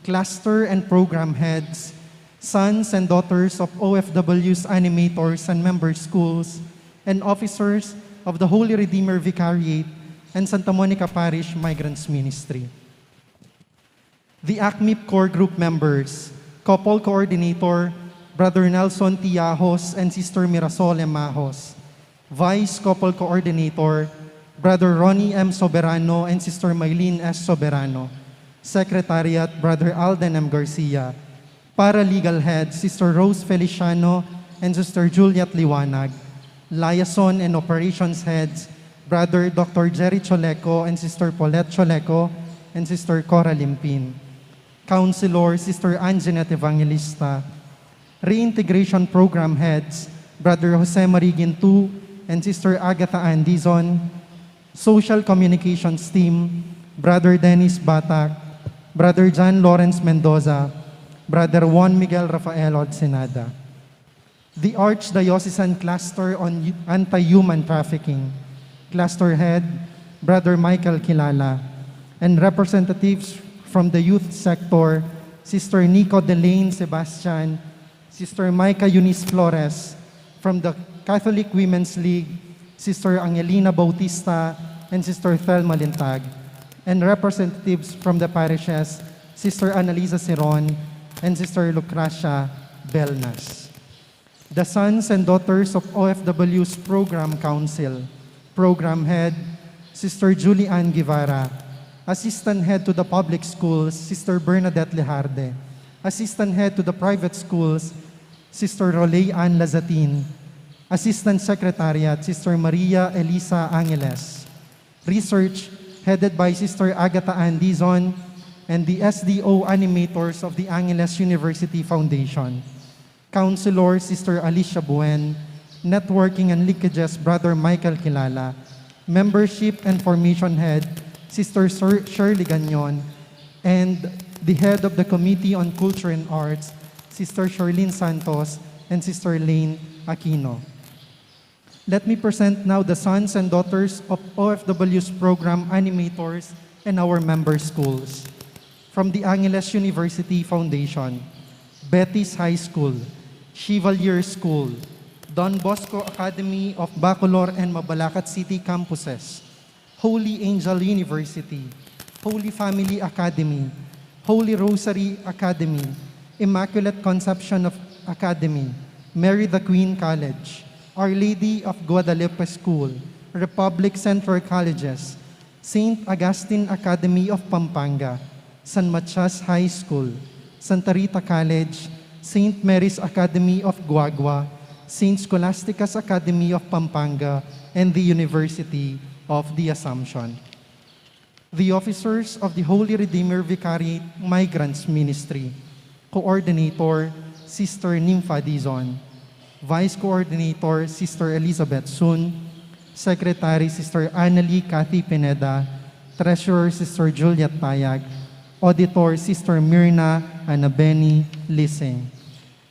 cluster and program heads, sons and daughters of OFWs, animators, and member schools, and officers of the Holy Redeemer Vicariate and Santa Monica Parish Migrants Ministry. The ACMIP core group members, couple coordinator, Brother Nelson Tiajos and Sister Mirasol Mahos, vice couple coordinator, Brother Ronnie M. Soberano and Sister Maylene S. Soberano, secretariat, Brother Alden M. Garcia, paralegal head, Sister Rose Feliciano and Sister Juliet Liwanag, liaison and operations heads, Brother Dr. Jerry Choleco and Sister Paulette Choleco and Sister Cora Limpin, Counselor, Sister Anjanette Evangelista, Reintegration Program Heads, Brother Jose Marie Gintu and Sister Agatha Andizon, Social Communications Team, Brother Dennis Batak, Brother John Lawrence Mendoza, Brother Juan Miguel Rafael Odsenada. The Archdiocesan Cluster on Anti-Human Trafficking, Cluster Head, Brother Michael Kilala, and representatives from the youth sector, Sister Nico Delaine Sebastian, Sister Micah Eunice Flores, from the Catholic Women's League, Sister Angelina Bautista, and Sister Thelma Lintag, and representatives from the parishes, Sister Annalisa Siron, and Sister Lucracia Belnas. The sons and daughters of OFW's Program Council, Program Head, Sister Julie Ann Guevara, Assistant Head to the Public Schools, Sister Bernadette Lejarde, Assistant Head to the Private Schools, Sister Rolay Ann Lazatin, Assistant Secretariat, Sister Maria Elisa Angeles, Research, headed by Sister Agatha Andizon, and the SDO animators of the Angeles University Foundation, Counselor, Sister Alicia Buen, Networking and Leakages, Brother Michael Kilala, Membership and Formation Head, Sister Shirley Gagnon, and the Head of the Committee on Culture and Arts, Sister Charlene Santos, and Sister Lane Aquino. Let me present now the sons and daughters of OFW's program animators and our member schools. From the Angeles University Foundation, Betis High School, Chevalier School, Don Bosco Academy of Bacolor and Mabalacat City campuses, Holy Angel University, Holy Family Academy, Holy Rosary Academy, Immaculate Conception of Academy, Mary the Queen College, Our Lady of Guadalupe School, Republic Central Colleges, St. Augustine Academy of Pampanga, San Matias High School, Santa Rita College, St. Mary's Academy of Guagua, St. Scholastica's Academy of Pampanga, and the University of the Assumption. The officers of the Holy Redeemer Vicariate Migrants Ministry, Coordinator, Sister Nympha Dizon, Vice Coordinator, Sister Elizabeth Sun, Secretary, Sister Annalie Cathy Pineda, Treasurer, Sister Juliet Tayag, Auditor, Sister Myrna Anabeni Lising,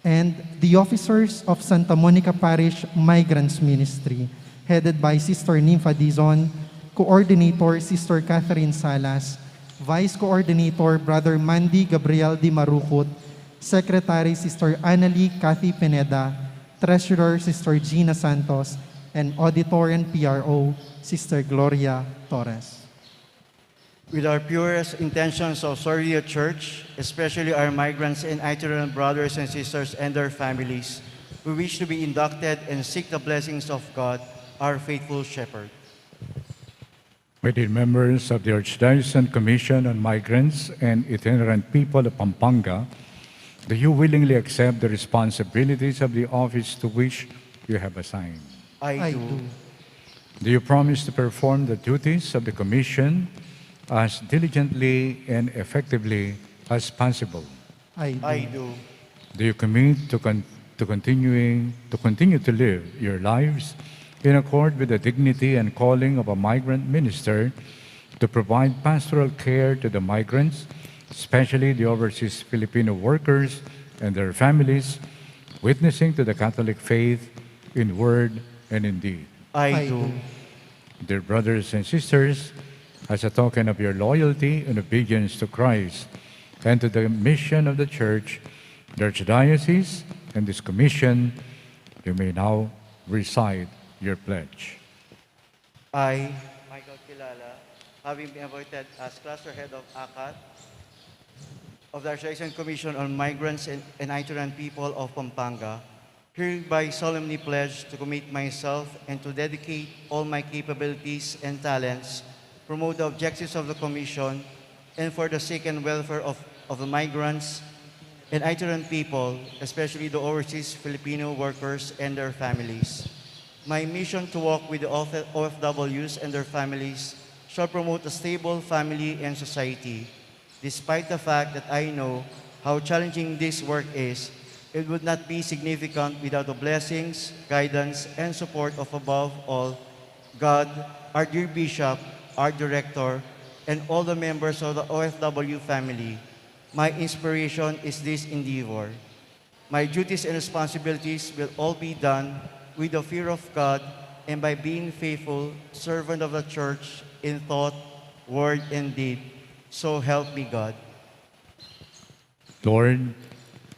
and the officers of Santa Monica Parish Migrants Ministry, headed by Sister Nympha Dizon, Coordinator, Sister Catherine Salas, Vice Coordinator, Brother Mandy Gabriel Di Marucut, Secretary, Sister Annalie Cathy Pineda, Treasurer, Sister Gina Santos, and Auditor and PRO, Sister Gloria Torres. With our purest intentions of serving the Church, especially our migrants and itinerant brothers and sisters and their families, we wish to be inducted and seek the blessings of God, our faithful Shepherd. With the members of the Archdiocesan Commission on Migrants and Itinerant People of Pampanga, Do you willingly accept the responsibilities of the office to which you have assigned? I do. Do you promise to perform the duties of the Commission as diligently and effectively as possible? I do. Do you commit to continue to live your lives in accord with the dignity and calling of a migrant minister to provide pastoral care to the migrants, especially the overseas Filipino workers and their families, witnessing to the Catholic faith in word and in deed? I do. Dear brothers and sisters, as a token of your loyalty and obedience to Christ and to the mission of the Church, the Archdiocese, and this Commission, you may now recite your pledge. I, Michael Kilala, having been appointed as cluster head of ACAT, of the Archdiocese Commission on Migrants and Itinerant People of Pampanga, hereby solemnly pledge to commit myself and to dedicate all my capabilities and talents, promote the objectives of the Commission, and for the sake and welfare of the migrants and itinerant people, especially the overseas Filipino workers and their families. My mission to work with the OFWs and their families shall promote a stable family and society. Despite the fact that I know how challenging this work is, it would not be significant without the blessings, guidance, and support of, above all, God, our dear Bishop, our Director, and all the members of the OFW family. My inspiration is this endeavor. My duties and responsibilities will all be done with the fear of God and by being faithful servant of the Church in thought, word, and deed. So help me God. Lord,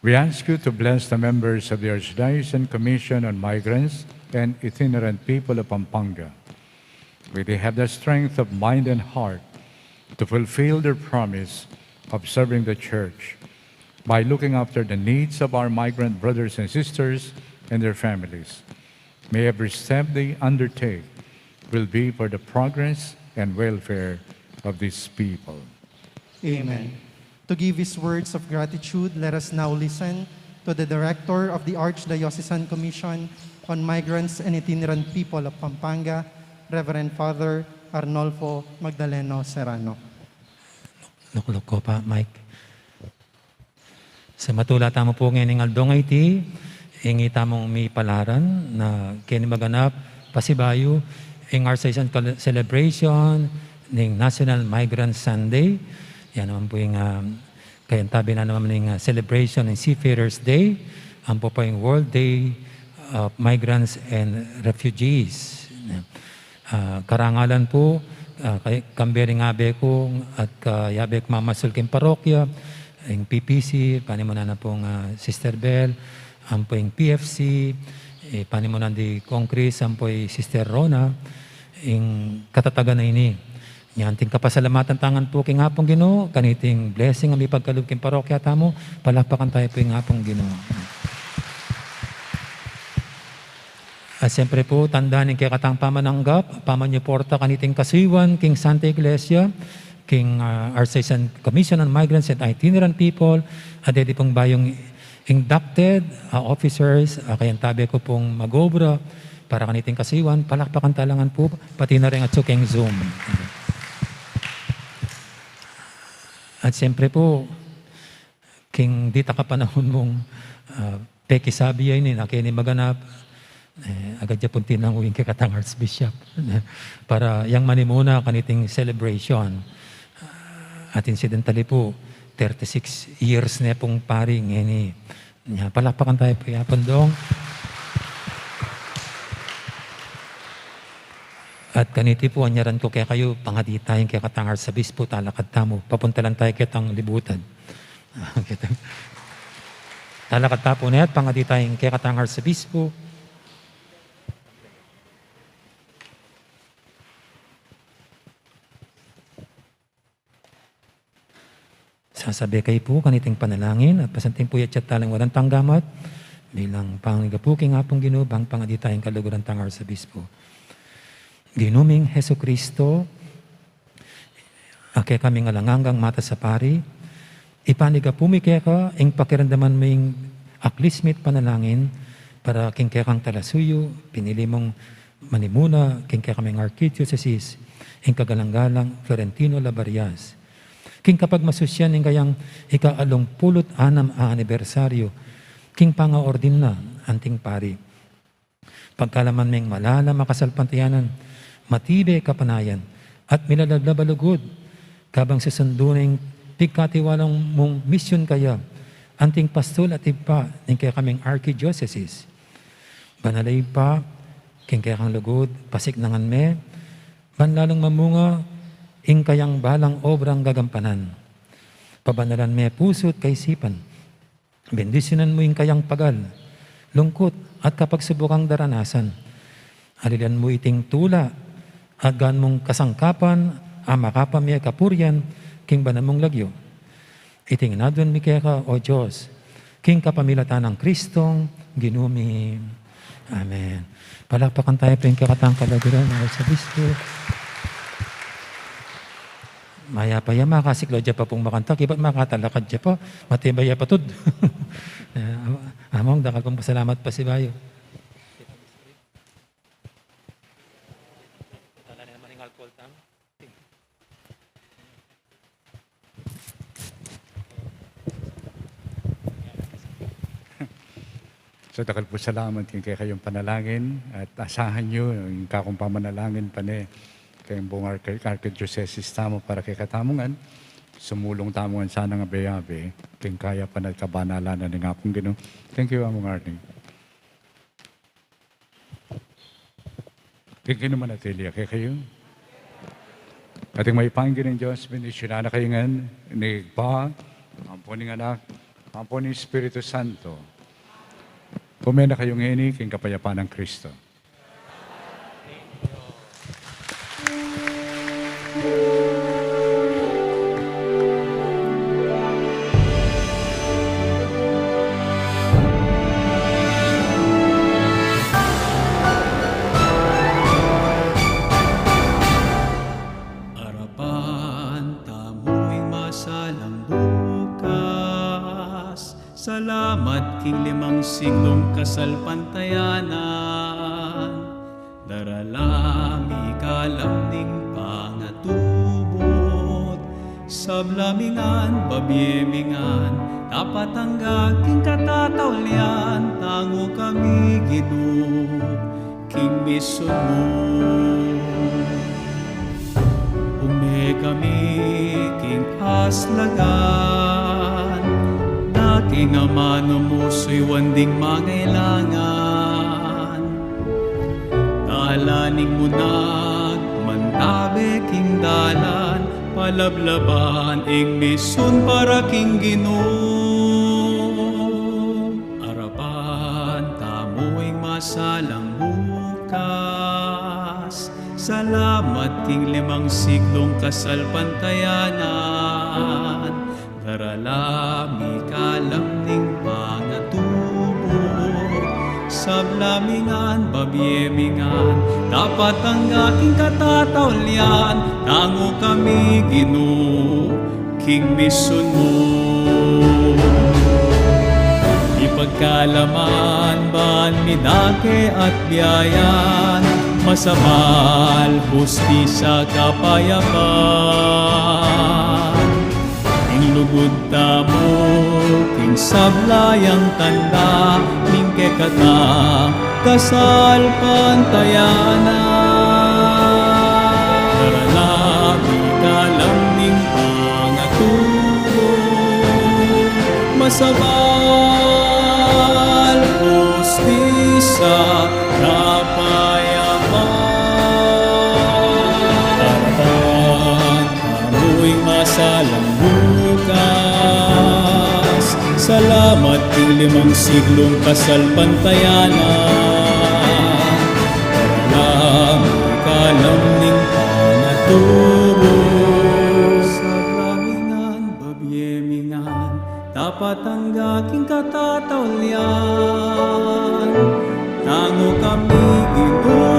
we ask you to bless the members of the Archdiocesan Commission on Migrants and Itinerant People of Pampanga. May they have the strength of mind and heart to fulfill their promise of serving the Church by looking after the needs of our migrant brothers and sisters and their families. May every step they undertake will be for the progress and welfare of these people. Amen. To give his words of gratitude, let us now listen to the Director of the Archdiocesan Commission on Migrants and Itinerant People of Pampanga, Reverend Father Arnolfo Magdaleno Serrano. Lukulok ko pa, Mike. Sa matula tamo po ngayon ng aldong iti, ingi tamong may palaran na kini maganap pasibayo ang Archdiocesan celebration ng National Migrant Sunday. Yan naman po yung kayang tabi na naman ng celebration ng Seafarers Day. Ang po pa yung World Day of Migrants and Refugees. Karangalan po, kambering abe ko at kayabek mamasul king parokya, yung PPC, panimunan na pong Sister Bell, ang po yung PFC, panimunan di Congress, ang po yung Sister Rona, yung katatagan na ini. Yan, ting kapasalamatan tangan po king hapong Ginoo, kaniting blessing ang ipagkalog king parokya tamo, palakpakan tayo po yung hapong Ginoo. At siyempre po, tandaan ng kaya pamananggap, pamanyaporta kaniting kasiwan, King Santa Iglesia, King Archdiocesan Commission on Migrants and Itinerant People, at edi pong bayong inducted officers, kayang tabi ko pong magobra, para kaniting kasiwan, palakpakan talangan po, pati na rin at suking Zoom. At siyempre po, King dita ka panahon mong peki sabi yan, nakini maganap, agad niya puntin ng uwing kikatang Archbishop para yang manimuna kaniting celebration. At incidentally po, 36 years na pong paring ini. Palakpakan tayo po yapon dong. At kaniti po, anyaran ko kaya kayo, pangaditayin kaya katang Archbishop po, talakad tamo. Papunta lang tayo kitang libutan. Talakad tapo na yan, pangaditayin kaya katang Archbishop po. Sasabi kayo po kaniting panalangin at pasanting po yatsyat talang walang tanggamat bilang pangigapuking hapong Ginoo bang pangaditayang kaluguran tangar sa bispo. Ginuming Heso Kristo, ake kaming alangangang mata sa pari, Ipaniga pumike ka, ing pakiramdaman mo yung aklismit panalangin, para king kaya kang talasuyo, pinili mong manimuna, king kaya kaming Archdiocese, ing kagalanggalang Florentino Labarias. King kapag masusyan ing kayang ika-26 anibersaryo, king pangaordin na anting pari. Pagkalaman ming malala makasalpantayanan, matibe kapanayan, at milalaglabalugod, kabang susunduning pigkatiwalang mong misyon kaya, anting pastol at ipa, ning kaya kaming Archdiocese. Banalay pa, king kaya kang lugod, pasik nangan me, banlalong mamunga, ing kayang balang obrang gagampanan. Pabanalan me puso't kaisipan, bendisyonan mo ing kayang pagal, lungkot at kapag subukang daranasan. Alilan mo iting tula, at gaan mong kasangkapan, amakapam miya kapuryan, king banan mong lagyo. Iting nadwan mi kaya ka, O Diyos, king kapamilatan ng Kristong ginumi. Amen. Palakpakan tayo po yung kakatang kalagura ng Arsabispo. Maya pa yan, makasiklo dyan pa pong makanta, kibat makatalakad dyan pa, matibaya pa tud. Among, dakal pong pasalamat pa si Bayo. So, dakal po salamat kay kayong panalangin at asahan nyo yung kakong pamanalangin pa ni kayong buong Archdiocese tamo para kay katamungan. Sumulong tamungan sana nga bayabe, kayong kaya pa nagkabanalan na nga pong gano'n. Thank you, Among Arning. Thank you naman, Atelia. Kaya kayo. Ating may pangin ng Diyos, bendisyon na kayo nga, nigpa, ampo ng anak, ampo ng Espiritu Santo. Pumena kayong hini, king kapayapaan ng Kristo. Salamat king 5 siglong kasalpantayanan, daralami kalamning pangatubot, sablamingan, babyemingan, tapat hanggang king katatawlian, tango kami Ginoo, king misyon mo. Ume kami king aslagan, king amano mo so'y wanding mangailangan. Dalaning mo nagmantabe king dalan, palablaban ing misyon para king Ginoo. Arapan tamo ing masalang bukas, salamat king 5 siglong kasalpantayanan, daralami kalamning pangatubot, sablamingan, babyemingan, dapat ang aking katatawlian, tango kami Ginoo, king misyon mo. Ipagkalaman ban midake at biyayan, masabal, hustisya, kapayapan. Lugod tamo, king sablayang tanda, ning kekata, kasal pantayanan. Daralami kalamning pangatubot, masabal, hustisya, kapayapan. Harapan, tamo'y masalang bukas, salamat king 5 siglong kasalpantayanan, daralami kalamning pangatubot, sablamingan, babyemingan, tapat ang aking katatawlian, tango kami Ginoo,